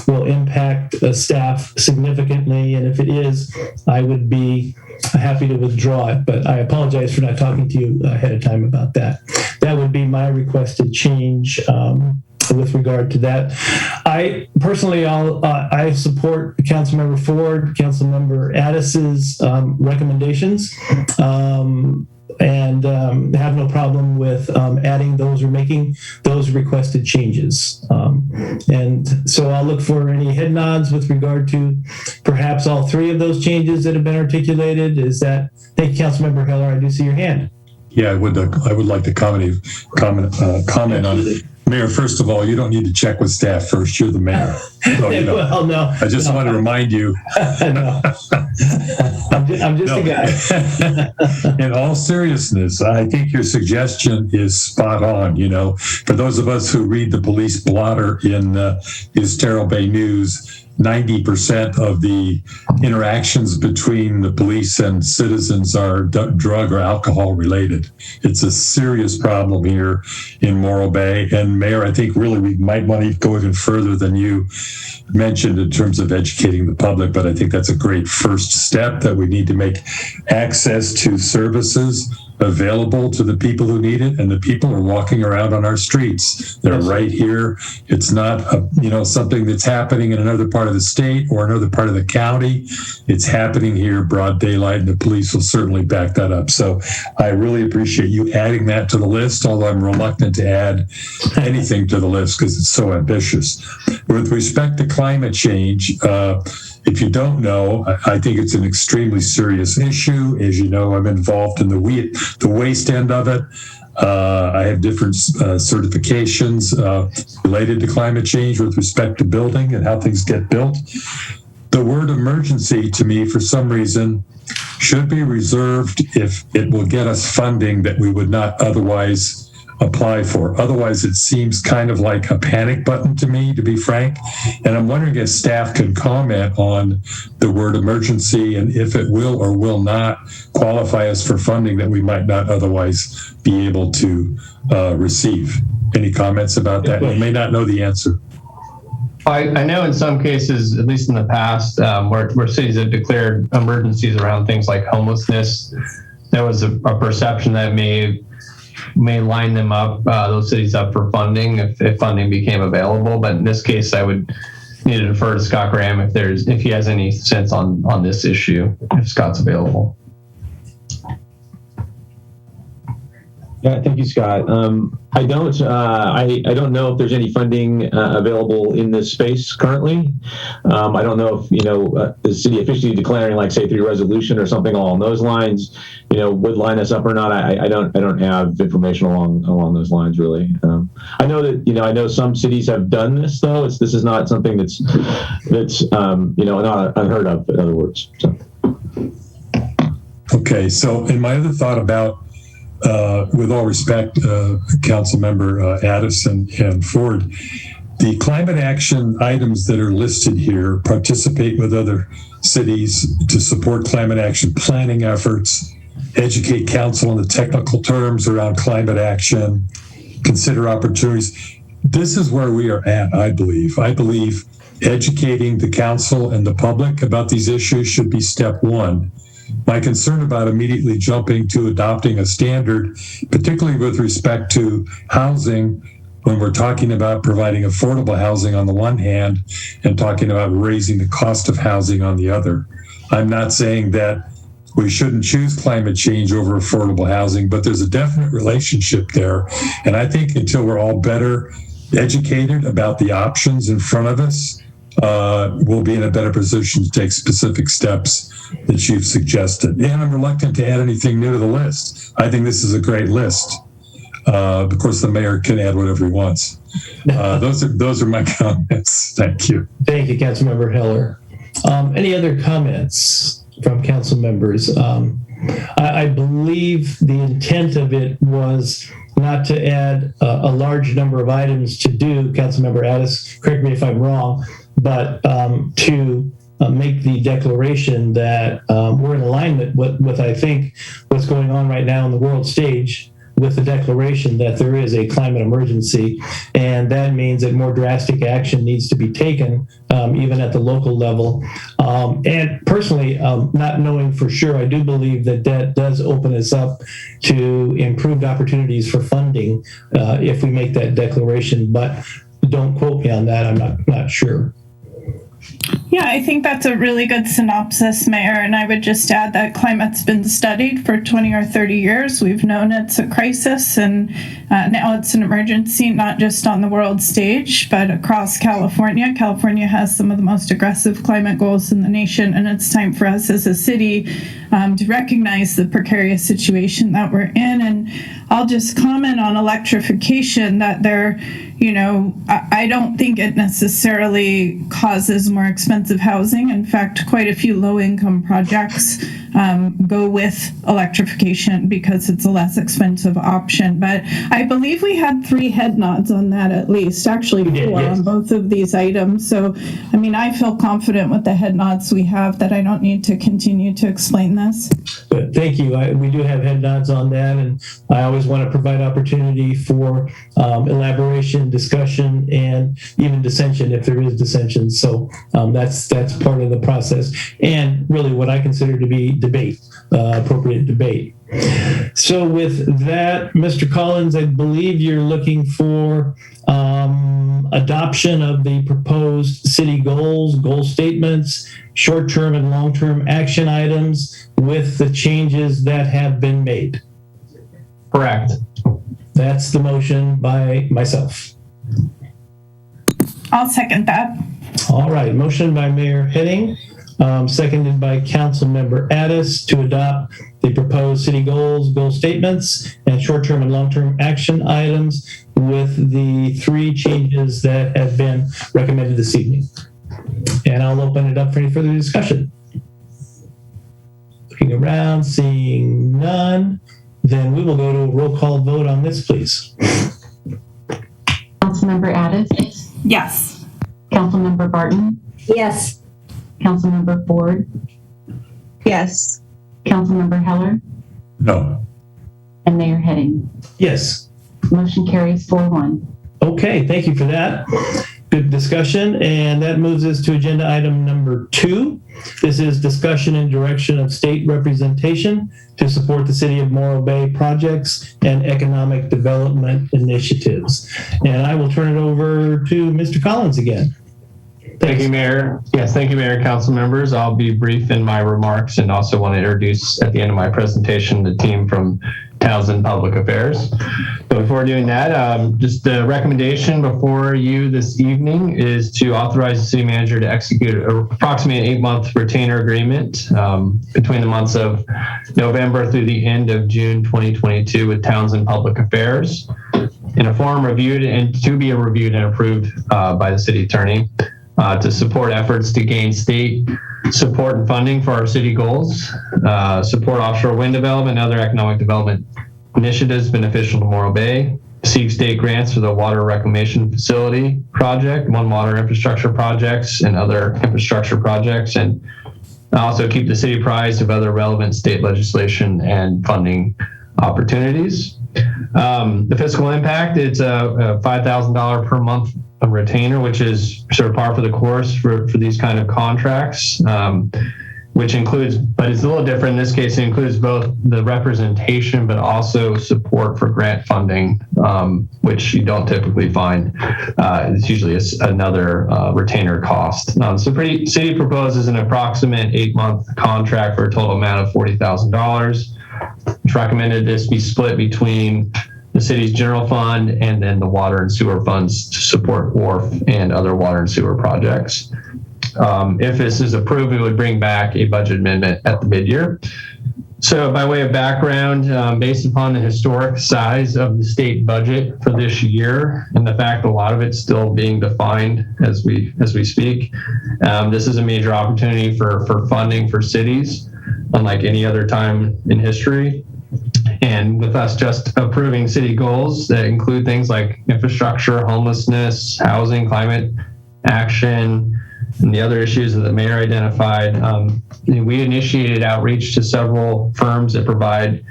will impact staff significantly. And if it is, I would be happy to withdraw it. But I apologize for not talking to you ahead of time about that. That would be my requested change with regard to that. I personally, I support Councilmember Ford, Councilmember Addis's recommendations. And have no problem with adding those or making those requested changes. And so I'll look for any head nods with regard to perhaps all three of those changes that have been articulated. Is that, thank you, Councilmember Heller, I do see your hand. Yeah, I would like to comment on it. Mayor, first of all, you don't need to check with staff first. You're the mayor. So, well, no. I just want to remind you. No. I'm just a guy. In all seriousness, I think your suggestion is spot on. For those of us who read the police blotter in Estero Bay News, 90% of the interactions between the police and citizens are drug or alcohol related. It's a serious problem here in Morro Bay. And Mayor, I think really we might want to go even further than you mentioned in terms of educating the public, but I think that's a great first step, that we need to make access to services available to the people who need it, and the people are walking around on our streets. They're right here. It's not something that's happening in another part of the state or another part of the county. It's happening here, broad daylight, and the police will certainly back that up. So I really appreciate you adding that to the list, although I'm reluctant to add anything to the list because it's so ambitious. With respect to climate change, if you don't know, I think it's an extremely serious issue. As you know, I'm involved in the waste end of it. I have different certifications related to climate change with respect to building and how things get built. The word emergency, to me, for some reason, should be reserved if it will get us funding that we would not otherwise apply for. Otherwise, it seems kind of like a panic button to me, to be frank. And I'm wondering if staff can comment on the word emergency and if it will or will not qualify us for funding that we might not otherwise be able to receive. Any comments about that? You may not know the answer. I know in some cases, at least in the past, where cities have declared emergencies around things like homelessness, there was a perception that may line them up, those cities up for funding if funding became available. But in this case, I would need to defer to Scott Graham if he has any sense on this issue, if Scott's available. Yeah, thank you, Scott. I don't know if there's any funding available in this space currently. I don't know if the city officially declaring, like, say, through resolution or something along those lines, would line us up or not. I don't have information along those lines really. I know that I know some cities have done this though. This is not something that's not unheard of. In other words. So. Okay, so and my other thought about. With all respect, Council Member Addison and Ford, the climate action items that are listed here participate with other cities to support climate action planning efforts, educate council on the technical terms around climate action, consider opportunities. This is where we are at, I believe. I believe educating the council and the public about these issues should be step one. My concern about immediately jumping to adopting a standard, particularly with respect to housing, when we're talking about providing affordable housing on the one hand and talking about raising the cost of housing on the other. I'm not saying that we shouldn't choose climate change over affordable housing, but there's a definite relationship there. And I think until we're all better educated about the options in front of us, we'll be in a better position to take specific steps that you've suggested. And I'm reluctant to add anything new to the list. I think this is a great list. Of course, the mayor can add whatever he wants. Those are my comments. Thank you. Thank you, Councilmember Heller. Any other comments from council members? I believe the intent of it was not to add a large number of items to do, Councilmember Addis, correct me if I'm wrong, but to make the declaration that we're in alignment with, I think, what's going on right now on the world stage with the declaration that there is a climate emergency. And that means that more drastic action needs to be taken, even at the local level. And personally, not knowing for sure, I do believe that that does open us up to improved opportunities for funding if we make that declaration. But don't quote me on that. I'm not sure. Yeah, I think that's a really good synopsis, Mayor. And I would just add that climate's been studied for 20 or 30 years. We've known it's a crisis, and now it's an emergency, not just on the world stage, but across California. California has some of the most aggressive climate goals in the nation, and it's time for us as a city to recognize the precarious situation that we're in. And I'll just comment on electrification that I don't think it necessarily causes more expensive housing. In fact, quite a few low-income projects go with electrification because it's a less expensive option. But I believe we had 3 head nods on that at least, actually 4 on both of these items. So, I feel confident with the head nods we have that I don't need to continue to explain this. But thank you. We do have head nods on that, and I always want to provide opportunity for elaboration, discussion, and even dissension if there is dissension. So that's part of the process, and really what I consider to be debate, appropriate debate. So with that, Mr. Collins, I believe you're looking for adoption of the proposed city goals, goal statements, short-term and long-term action items with the changes that have been made. Correct. That's the motion by myself. I'll second that. All right, motion by Mayor Heading, seconded by Councilmember Addis to adopt the proposed city goals, goal statements, and short-term and long-term action items with the 3 changes that have been recommended this evening. And I'll open it up for any further discussion. Looking around, seeing none, then we will go to a roll call vote on this, please. Councilmember Addis? Yes. Councilmember Barton? Yes. Councilmember Ford? Yes. Councilmember Heller? No. And Mayor Heading? Yes. Motion carries 4-1. Okay, thank you for that. Good Good discussion, and that moves us to agenda item number 2. This is discussion and direction of state representation to support the City of Morro Bay projects and economic development initiatives. And I will turn it over to Mr. Collins again. Thank you, Mayor. Yes, thank you, Mayor, council members. I'll be brief in my remarks and also want to introduce at the end of my presentation the team from Townsend Public Affairs. But before doing that, just the recommendation before you this evening is to authorize the city manager to execute approximately an 8-month retainer agreement between the months of November through the end of June 2022 with Townsend Public Affairs in a form reviewed and to be reviewed and approved by the city attorney to support efforts to gain state support and funding for our city goals, support offshore wind development and other economic development initiatives beneficial to Morro Bay, seek state grants for the water reclamation facility project, One Water infrastructure projects, and other infrastructure projects, and also keep the city apprised of other relevant state legislation and funding opportunities. The fiscal impact, it's a $5,000 per month retainer, which is sort of par for the course for these kind of contracts, which includes, but it's a little different in this case, it includes both the representation, but also support for grant funding, which you don't typically find. It's usually another retainer cost. So city proposes an approximate 8-month contract for a total amount of $40,000. It's recommended this be split between the city's general fund and then the water and sewer funds to support wharf and other water and sewer projects. If this is approved, it would bring back a budget amendment at the mid-year. So by way of background, based upon the historic size of the state budget for this year and the fact a lot of it's still being defined as we speak, this is a major opportunity for funding for cities, unlike any other time in history. And with us just approving city goals that include things like infrastructure, homelessness, housing, climate action, and the other issues that the mayor identified, we initiated outreach to several firms that provide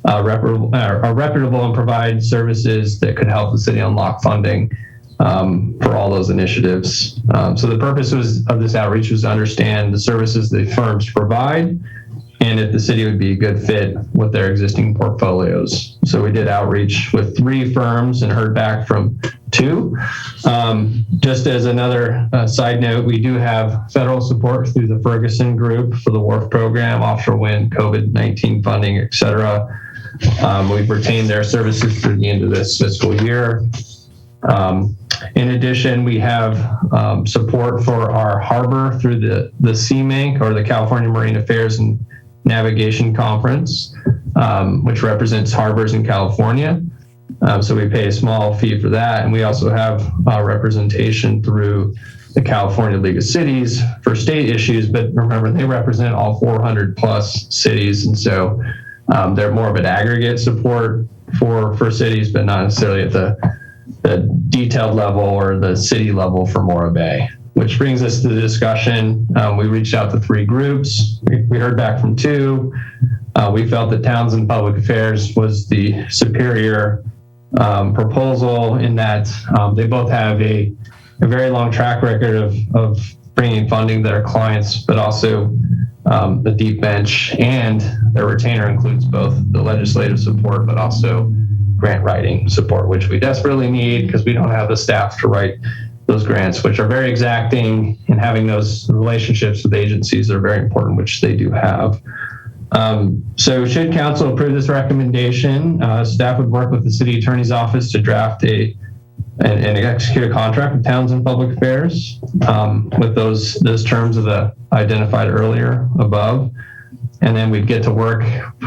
are reputable and provide services that could help the city unlock funding for all those initiatives. So the purpose of this outreach was to understand the services the firms provide and if the city would be a good fit with their existing portfolios. So we did outreach with 3 firms and heard back from 2. Just as another side note, we do have federal support through the Ferguson Group for the WARF program, offshore wind, COVID-19 funding, et cetera. We've retained their services through the end of this fiscal year. In addition, we have support for our harbor through the CMB, or the California Marine Affairs and Navigation Conference, which represents harbors in California. So we pay a small fee for that. And we also have representation through the California League of Cities for state issues, but remember, they represent all 400 plus cities. And so they're more of an aggregate support for cities, but not necessarily at the detailed level or the city level for Morro Bay. Which brings us to the discussion. We reached out to 3 groups. We heard back from 2. We felt that Townsend Public Affairs was the superior proposal in that they both have a very long track record of bringing funding to their clients, but also the deep bench, and their retainer includes both the legislative support, but also grant writing support, which we desperately need because we don't have the staff to write those grants, which are very exacting, and having those relationships with agencies are very important, which they do have. So should council approve this recommendation, staff would work with the city attorney's office to draft and execute a contract with Townsend Public Affairs with those terms of the identified earlier above. And then we'd get to work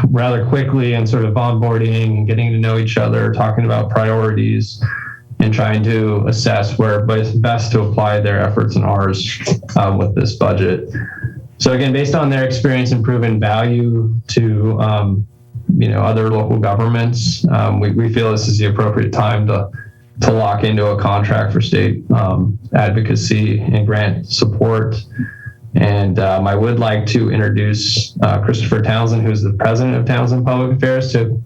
rather quickly and sort of onboarding and getting to know each other, talking about priorities, and trying to assess where it's best to apply their efforts and ours with this budget. So again, based on their experience and proven value to other local governments, we feel this is the appropriate time to lock into a contract for state advocacy and grant support. And I would like to introduce Christopher Townsend, who's the president of Townsend Public Affairs, to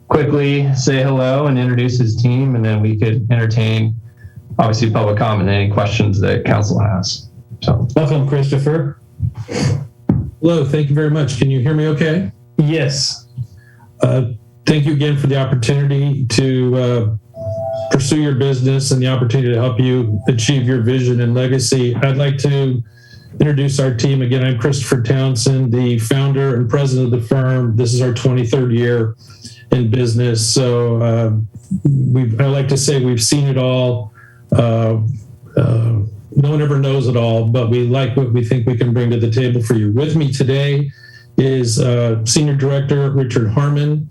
quickly say hello and introduce his team, and then we could entertain obviously public comment and any questions that council has. So Welcome, Christopher. Hello, thank you very much. Can you hear me okay? Yes. Thank you again for the opportunity to pursue your business and the opportunity to help you achieve your vision and legacy. I'd like to introduce our team. Again, I'm Christopher Townsend, the founder and president of the firm. This is our 23rd year in business. So I like to say we've seen it all. No one ever knows it all, but we like what we think we can bring to the table for you. With me today is Senior Director Richard Harmon,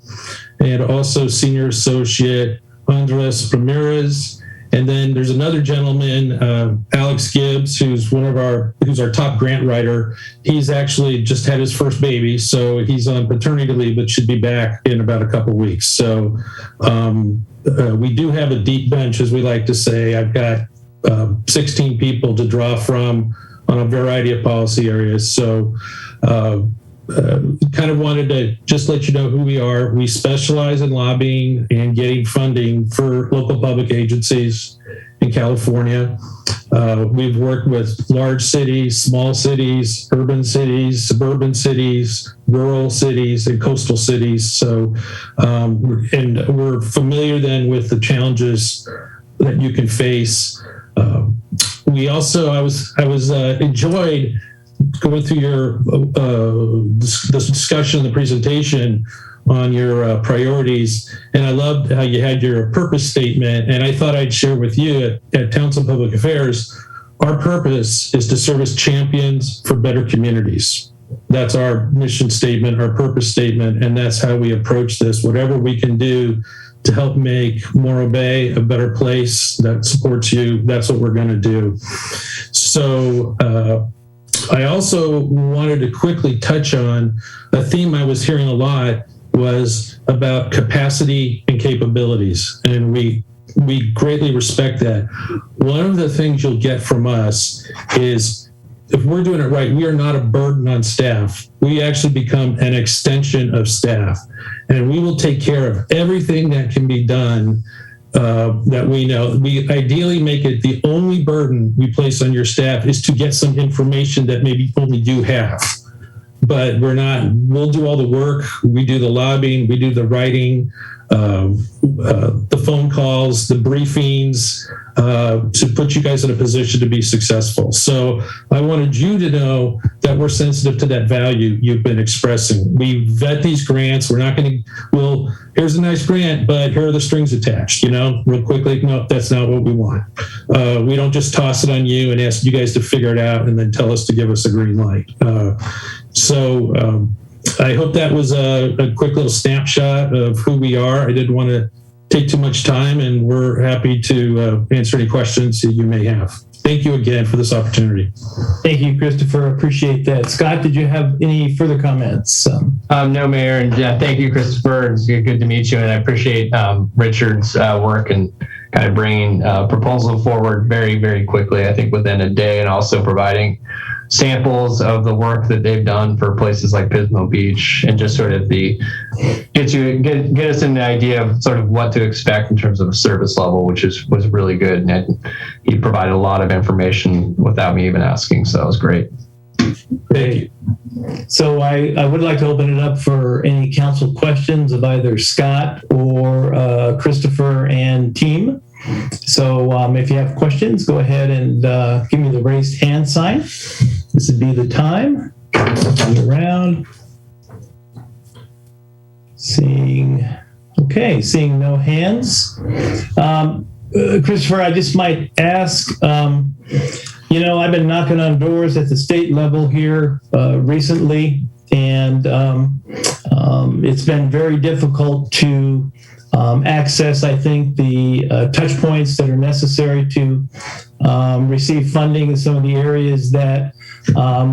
and also Senior Associate Andres Ramirez. And then there's another gentleman, Alex Gibbs, who's our top grant writer. He's actually just had his first baby, so he's on paternity leave, but should be back in about a couple weeks. So we do have a deep bench, as we like to say. I've got 16 people to draw from on a variety of policy areas. So kind of wanted to just let you know who we are. We specialize in lobbying and getting funding for local public agencies in California. We've worked with large cities, small cities, urban cities, suburban cities, rural cities, and coastal cities. So, we're familiar then with the challenges that you can face. We also, I was enjoyed going through your this discussion, the presentation on your priorities, and I loved how you had your purpose statement. And I thought I'd share with you at Townsend Public Affairs, our purpose is to serve as champions for better communities. That's our mission statement, our purpose statement, and that's how we approach this. Whatever we can do to help make Morro Bay a better place that supports you, that's what we're going to do. So I also wanted to quickly touch on a theme I was hearing a lot was about capacity and capabilities, and we greatly respect that. One of the things you'll get from us is if we're doing it right, we are not a burden on staff. We actually become an extension of staff, and we will take care of everything that can be done that we know. We ideally make it the only burden we place on your staff is to get some information that maybe only you have. But we'll do all the work. We do the lobbying, we do the writing, the phone calls, the briefings, to put you guys in a position to be successful. So I wanted you to know that we're sensitive to that value you've been expressing. We vet these grants. We're not going to, here's a nice grant, but here are the strings attached, real quickly. No, that's not what we want. We don't just toss it on you and ask you guys to figure it out and then tell us to give us a green light. So I hope that was a quick little snapshot of who we are. I didn't want to take too much time, and we're happy to answer any questions that you may have. Thank you again for this opportunity. Thank you, Christopher. Appreciate that. Scott, did you have any further comments? No, Mayor, and thank you, Christopher. It's good to meet you, and I appreciate Richard's work and kind of bringing proposal forward very, very quickly, I think within a day, and also providing samples of the work that they've done for places like Pismo Beach, and just sort of get us in the idea of sort of what to expect in terms of a service level, which was really good. And he provided a lot of information without me even asking, so it was great. Thank you. So I would like to open it up for any council questions of either Scott or Christopher and team. So if you have questions, go ahead and give me the raised hand sign. This would be the time. Turn around. Seeing no hands. Christopher, I just might ask, I've been knocking on doors at the state level here recently, and it's been very difficult to access, I think, the touch points that are necessary to receive funding in some of the areas that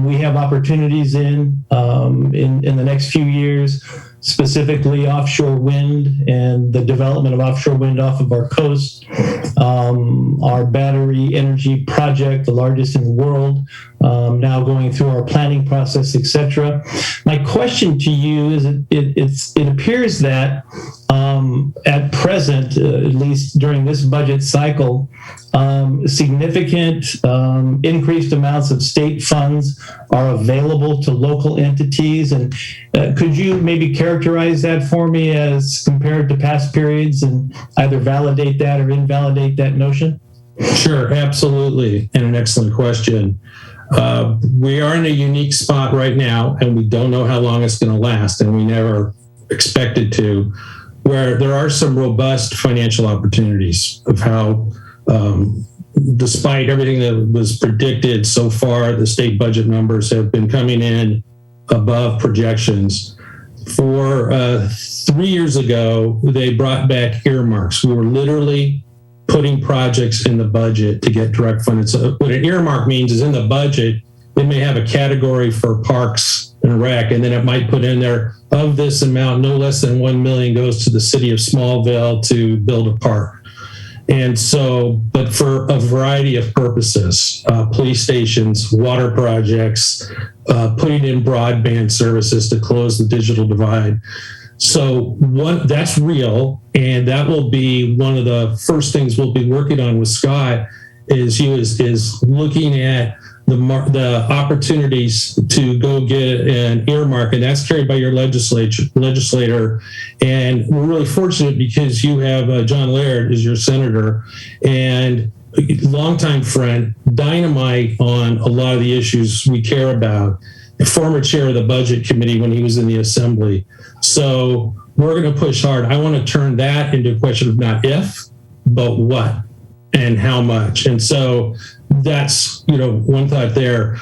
we have opportunities in the next few years, specifically offshore wind and the development of offshore wind off of our coast, our battery energy project, the largest in the world, now going through our planning process, etc. My question to you is, it appears that at present, at least during this budget cycle, significant increased amounts of state funds are available to local entities. And could you maybe characterize that for me as compared to past periods and either validate that or invalidate that notion? Sure, absolutely. And an excellent question. We are in a unique spot right now, and we don't know how long it's going to last, and we never expected to, where there are some robust financial opportunities of how, despite everything that was predicted so far, the state budget numbers have been coming in above projections. For 3 years ago, they brought back earmarks. We were literally putting projects in the budget to get direct funded. So what an earmark means is in the budget, they may have a category for parks and rec, and then it might put in there, of this amount, no less than 1 million goes to the city of Smallville to build a park. And so, but for a variety of purposes, police stations, water projects, putting in broadband services to close the digital divide. So that's real, and that will be one of the first things we'll be working on with Scott is looking at the opportunities to go get an earmark, and that's carried by your legislator. And we're really fortunate because you have John Laird as your senator and longtime friend, dynamite on a lot of the issues we care about, a former chair of the budget committee when he was in the assembly. So we're going to push hard. I want to turn that into a question of not if, but what and how much. And so that's, one thought there.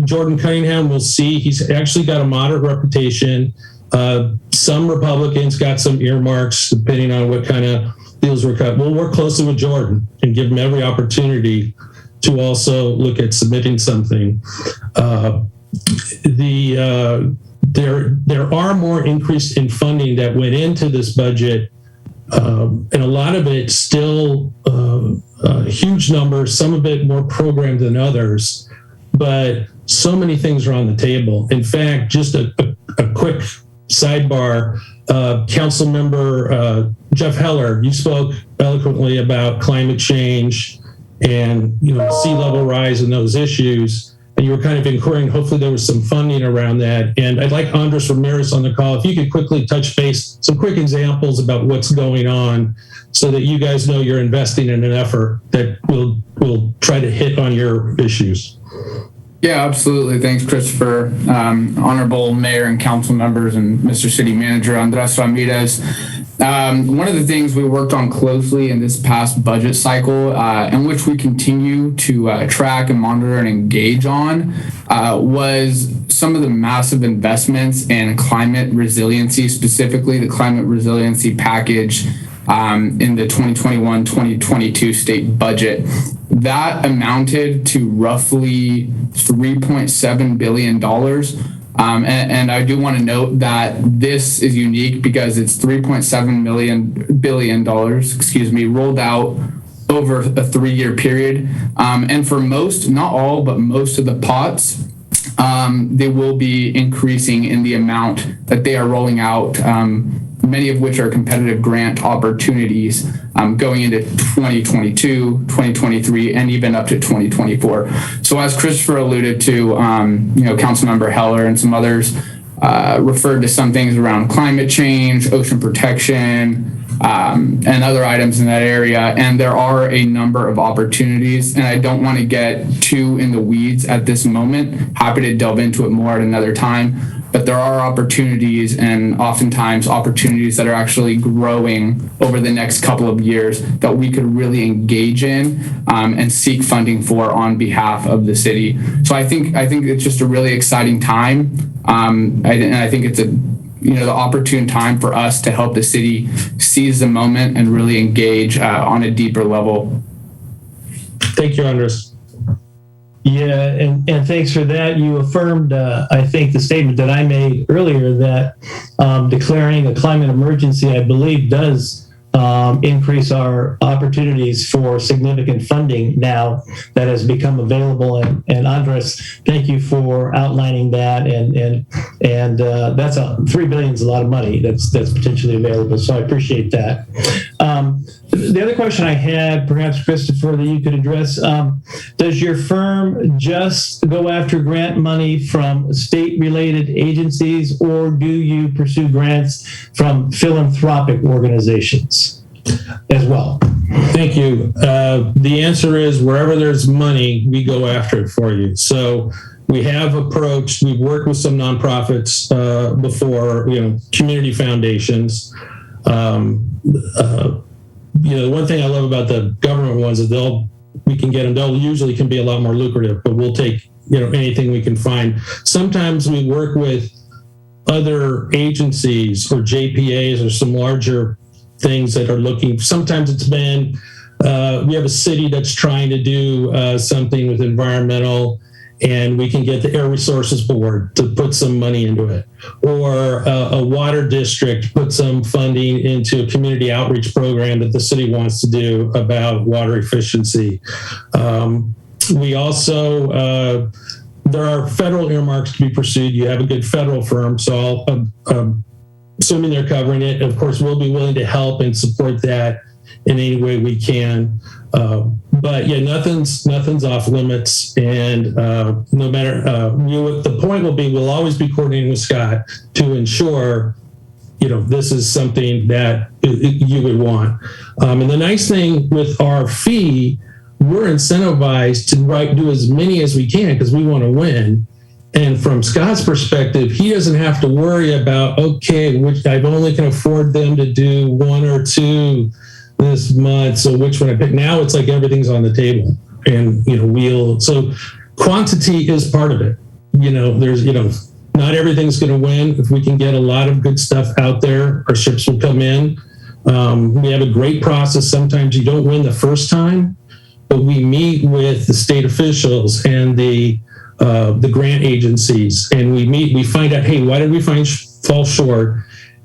Jordan Cunningham, we'll see. He's actually got a moderate reputation. Some Republicans got some earmarks, depending on what kind of deals were cut. We'll work closely with Jordan and give him every opportunity to also look at submitting something. There are more increase in funding that went into this budget, and a lot of it still huge numbers, some of it more programmed than others, but so many things are on the table. In fact, just a quick sidebar, Council Member Jeff Heller, you spoke eloquently about climate change and sea level rise and those issues. And you were kind of inquiring, hopefully there was some funding around that. And I'd like Andres Ramirez on the call. If you could quickly touch base, some quick examples about what's going on so that you guys know you're investing in an effort that will try to hit on your issues. Yeah, absolutely. Thanks, Christopher. Honorable Mayor and council members and Mr. City Manager Andres Ramirez. One of the things we worked on closely in this past budget cycle, and which we continue to track and monitor and engage on, was some of the massive investments in climate resiliency, specifically the climate resiliency package in the 2021-2022 state budget. That amounted to roughly $3.7 billion. And I do want to note that this is unique because it's $3.7 billion, rolled out over a 3-year period. And for most, not all, but most of the pots, they will be increasing in the amount that they are rolling out, many of which are competitive grant opportunities going into 2022, 2023, and even up to 2024. So as Christopher alluded to, Councilmember Heller and some others referred to some things around climate change, ocean protection, and other items in that area. And there are a number of opportunities, and I don't want to get too in the weeds at this moment. Happy to delve into it more at another time. But there are opportunities, and oftentimes opportunities that are actually growing over the next couple of years that we could really engage in and seek funding for on behalf of the city. So I think it's just a really exciting time, and I think it's the opportune time for us to help the city seize the moment and really engage on a deeper level. Thank you, Andres. Yeah, and thanks for that. You affirmed, I think, the statement that I made earlier that declaring a climate emergency, I believe, does increase our opportunities for significant funding now that has become available. And Andres, thank you for outlining that. And that's $3 billion is a lot of money that's potentially available. So I appreciate that. The other question I had, perhaps Christopher, that you could address, does your firm just go after grant money from state-related agencies, or do you pursue grants from philanthropic organizations as well? Thank you. The answer is wherever there's money, we go after it for you. So we have approached, we've worked with some nonprofits before, community foundations. The one thing I love about the government ones is we can get them, they'll usually can be a lot more lucrative, but we'll take, anything we can find. Sometimes we work with other agencies or JPAs or some larger things that are looking, sometimes it's been, we have a city that's trying to do something with environmental, and we can get the Air Resources Board to put some money into it. Or a water district put some funding into a community outreach program that the city wants to do about water efficiency. We also, there are federal earmarks to be pursued. You have a good federal firm, so assuming they're covering it, of course, we'll be willing to help and support that in any way we can. But yeah, nothing's off limits, and no matter the point will be, we'll always be coordinating with Scott to ensure this is something that you would want. And the nice thing with our fee, we're incentivized to do as many as we can because we want to win. And from Scott's perspective, he doesn't have to worry about, which I only can afford them to do one or two this month, so which one I pick. Now it's like everything's on the table, and so quantity is part of it. There's not everything's going to win. If we can get a lot of good stuff out there, our ships will come in. We have a great process. Sometimes you don't win the first time, but we meet with the state officials and the grant agencies, and we find out, hey, why did we fall short?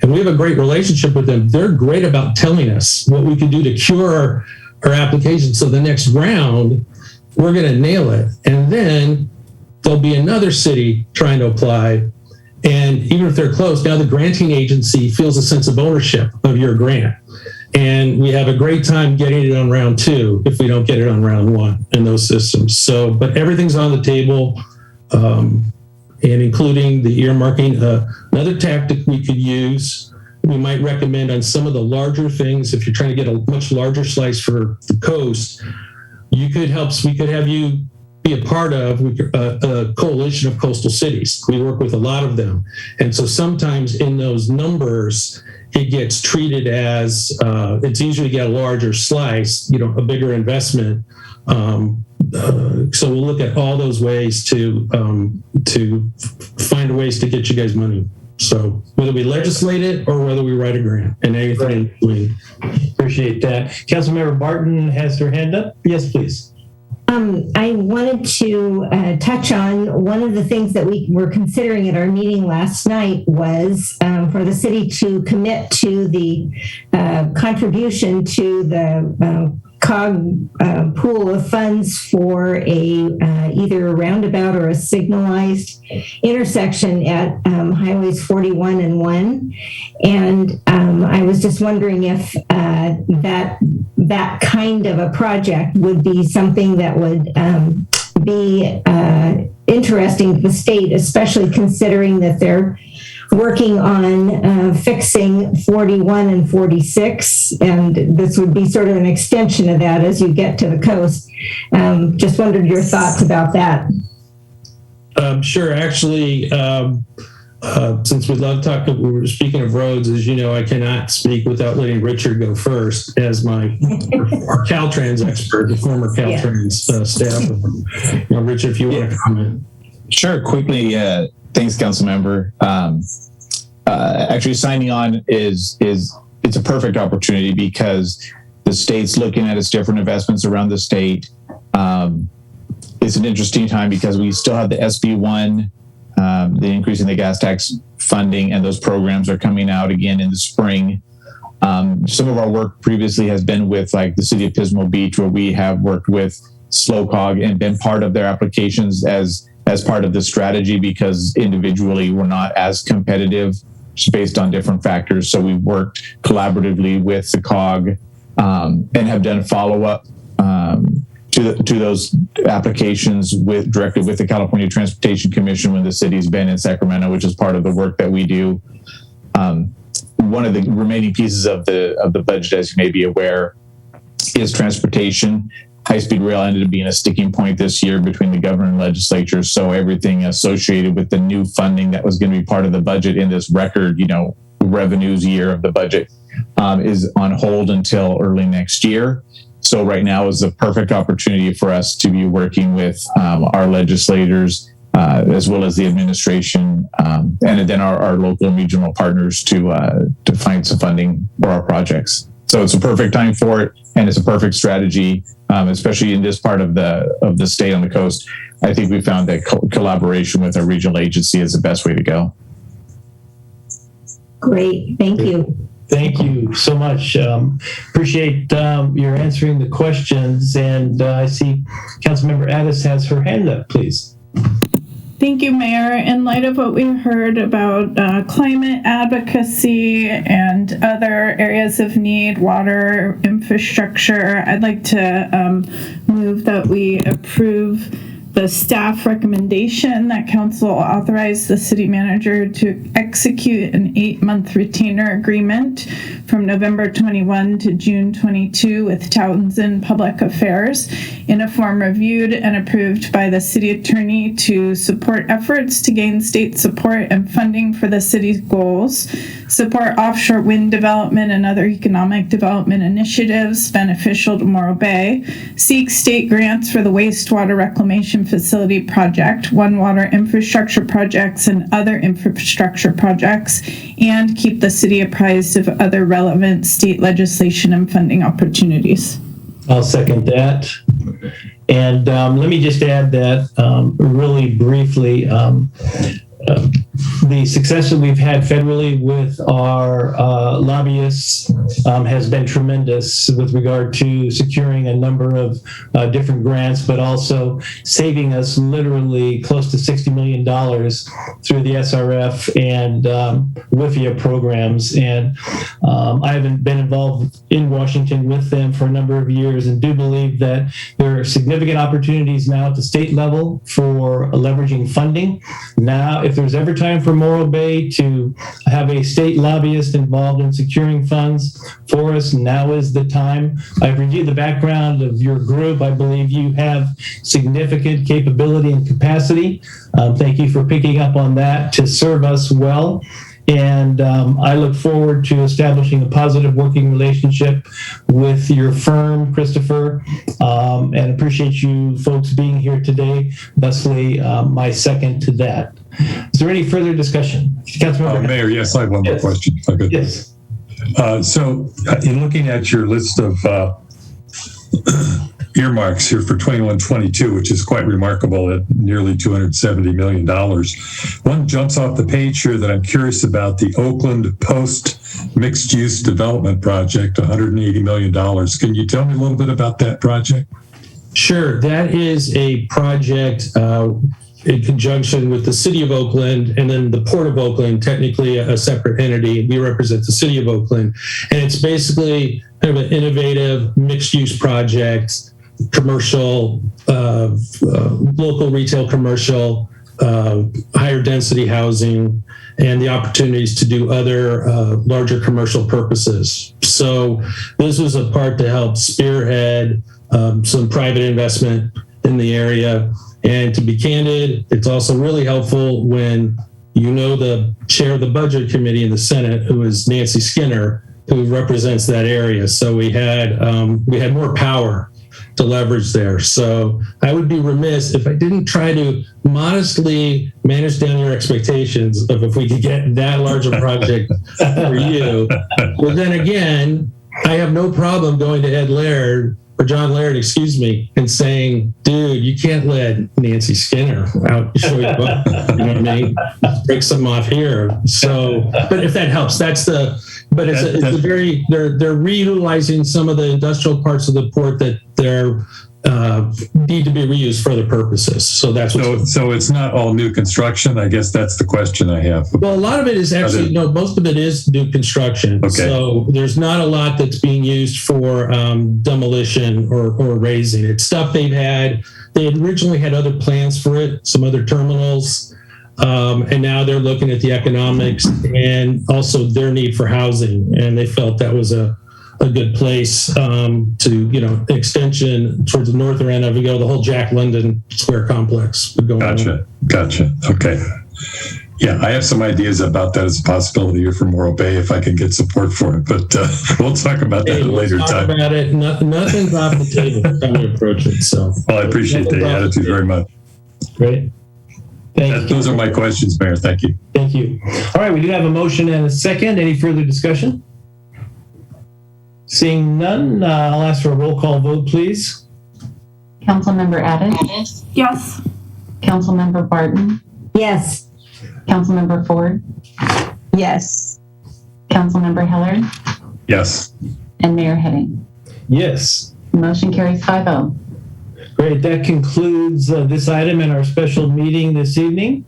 And we have a great relationship with them. They're great about telling us what we can do to cure our application. So the next round, we're going to nail it. And then there'll be another city trying to apply. And even if they're close, now the granting agency feels a sense of ownership of your grant. And we have a great time getting it on round 2 if we don't get it on round 1 in those systems. So, but everything's on the table. And including the earmarking. Another tactic we could use, we might recommend on some of the larger things, if you're trying to get a much larger slice for the coast, we could have you be a part of a coalition of coastal cities. We work with a lot of them. And so sometimes in those numbers, it gets treated as, it's easier to get a larger slice, a bigger investment. So we'll look at all those ways to find ways to get you guys money. So whether we legislate it or whether we write a grant, and anything in between. Appreciate that. Councilmember Barton has her hand up. Yes, please. I wanted to touch on one of the things that we were considering at our meeting last night was for the city to commit to the contribution to the COG pool of funds for either a roundabout or a signalized intersection at highways 41 and 1. And I was just wondering if that kind of a project would be something that would be interesting to the state, especially considering that they're working on fixing 41 and 46, and this would be sort of an extension of that as you get to the coast. Just wondered your thoughts about that. Sure. Actually, since we love talking, we were speaking of roads, as you know, I cannot speak without letting Richard go first as my Caltrans expert, the former Caltrans staff. Richard, if you want to comment. Sure. Quickly, thanks, Councilmember. Actually, signing on it's a perfect opportunity because the state's looking at its different investments around the state. It's an interesting time because we still have the SB1, the increase in the gas tax funding, and those programs are coming out again in the spring. Some of our work previously has been with like the city of Pismo Beach, where we have worked with SlowCog and been part of their applications as part of the strategy, because individually we're not as competitive just based on different factors. So we've worked collaboratively with the COG and have done follow-up to those applications directly with the California Transportation Commission when the city's been in Sacramento, which is part of the work that we do. One of the remaining pieces of the budget, as you may be aware, is transportation. High-speed rail ended up being a sticking point this year between the governor and legislature. So everything associated with the new funding that was going to be part of the budget in this record, revenues year of the budget is on hold until early next year. So right now is the perfect opportunity for us to be working with our legislators as well as the administration and then our local and regional partners to find some funding for our projects. So it's a perfect time for it, and it's a perfect strategy, especially in this part of the state on the coast. I think we found that collaboration with our regional agency is the best way to go. Great, thank you. Thank you so much. Appreciate your answering the questions. And I see Councilmember Addis has her hand up, please. Thank you, Mayor. In light of what we heard about climate advocacy and other areas of need, water infrastructure, I'd like to move that we approve the staff recommendation that council authorized the city manager to execute an 8-month retainer agreement from November 21 to June 22 with Townsend Public Affairs in a form reviewed and approved by the city attorney to support efforts to gain state support and funding for the city's goals, support offshore wind development and other economic development initiatives beneficial to Morro Bay, seek state grants for the wastewater reclamation facility project, One Water infrastructure projects, and other infrastructure projects, and keep the city apprised of other relevant state legislation and funding opportunities. I'll second that. And let me just add that really briefly, the success that we've had federally with our lobbyists has been tremendous with regard to securing a number of different grants, but also saving us literally close to $60 million through the SRF and WIFIA programs. And I haven't been involved in Washington with them for a number of years and do believe that there are significant opportunities now at the state level for leveraging funding. Now, if there's ever time for Morro Bay to have a state lobbyist involved in securing funds for us, now is the time. I've reviewed the background of your group. I believe you have significant capability and capacity. Thank you for picking up on that to serve us well. And I look forward to establishing a positive working relationship with your firm, Christopher, and appreciate you folks being here today. Thusly, my second to that. Is there any further discussion? Mayor, yes, I have one more question. If I could. Yes. So in looking at your list of earmarks here for 21-22, which is quite remarkable at nearly $270 million. One jumps off the page here that I'm curious about, the Oakland Post Mixed Use Development Project, $180 million. Can you tell me a little bit about that project? Sure. That is a project in conjunction with the city of Oakland and then the Port of Oakland, technically a separate entity. We represent the city of Oakland. And it's basically kind of an innovative mixed-use project, commercial, local retail commercial, higher density housing, and the opportunities to do other larger commercial purposes. So this was a part to help spearhead some private investment in the area. And to be candid, it's also really helpful when you know the chair of the budget committee in the Senate, who is Nancy Skinner, who represents that area. So we had more power to leverage there. So I would be remiss if I didn't try to modestly manage down your expectations of if we could get that large a project for you. But then again, I have no problem going to Ed Laird or John Laird, excuse me, and saying, dude, you can't let Nancy Skinner out show you up. You know what I mean? Break something off here. So, but if that helps, it's a very, they're reutilizing some of the industrial parts of the port that need to be reused for other purposes. So that's so it's not all new construction. I guess that's the question I have. Well, a lot of it is actually, most of it is new construction. Okay. So there's not a lot that's being used for demolition or raising. It's stuff they had originally had other plans for it, some other terminals. And now they're looking at the economics and also their need for housing. And they felt that was a good place to, extension towards the northern end of it, the whole Jack London Square complex would go on. Gotcha. Okay. Yeah, I have some ideas about that as a possibility here for Morro Bay if I can get support for it, but we'll talk about that at a later time. About it. Nothing's off the table when we approach it. So, well, I appreciate the attitude very much. Great. Thank you. Those are my questions, Mayor. Thank you. Thank you. All right, we do have a motion and a second. Any further discussion? Seeing none, I'll ask for a roll call vote, please. Councilmember Addis? Yes. Councilmember Barton? Yes. Councilmember Ford? Yes. Councilmember Heller? Yes. And Mayor Heading? Yes. Motion carries 5-0. Great. That concludes this item in our special meeting this evening.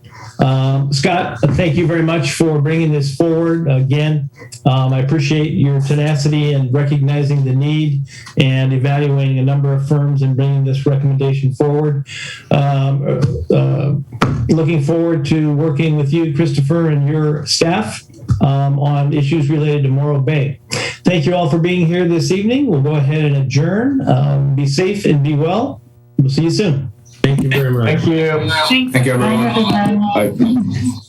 Scott, thank you very much for bringing this forward. Again, I appreciate your tenacity and recognizing the need and evaluating a number of firms and bringing this recommendation forward. Looking forward to working with you, Christopher, and your staff on issues related to Morro Bay. Thank you all for being here this evening. We'll go ahead and adjourn. Be safe and be well. We'll see you soon. Thank you very much. Thank you. Thank you, everyone. Bye, everyone. Bye.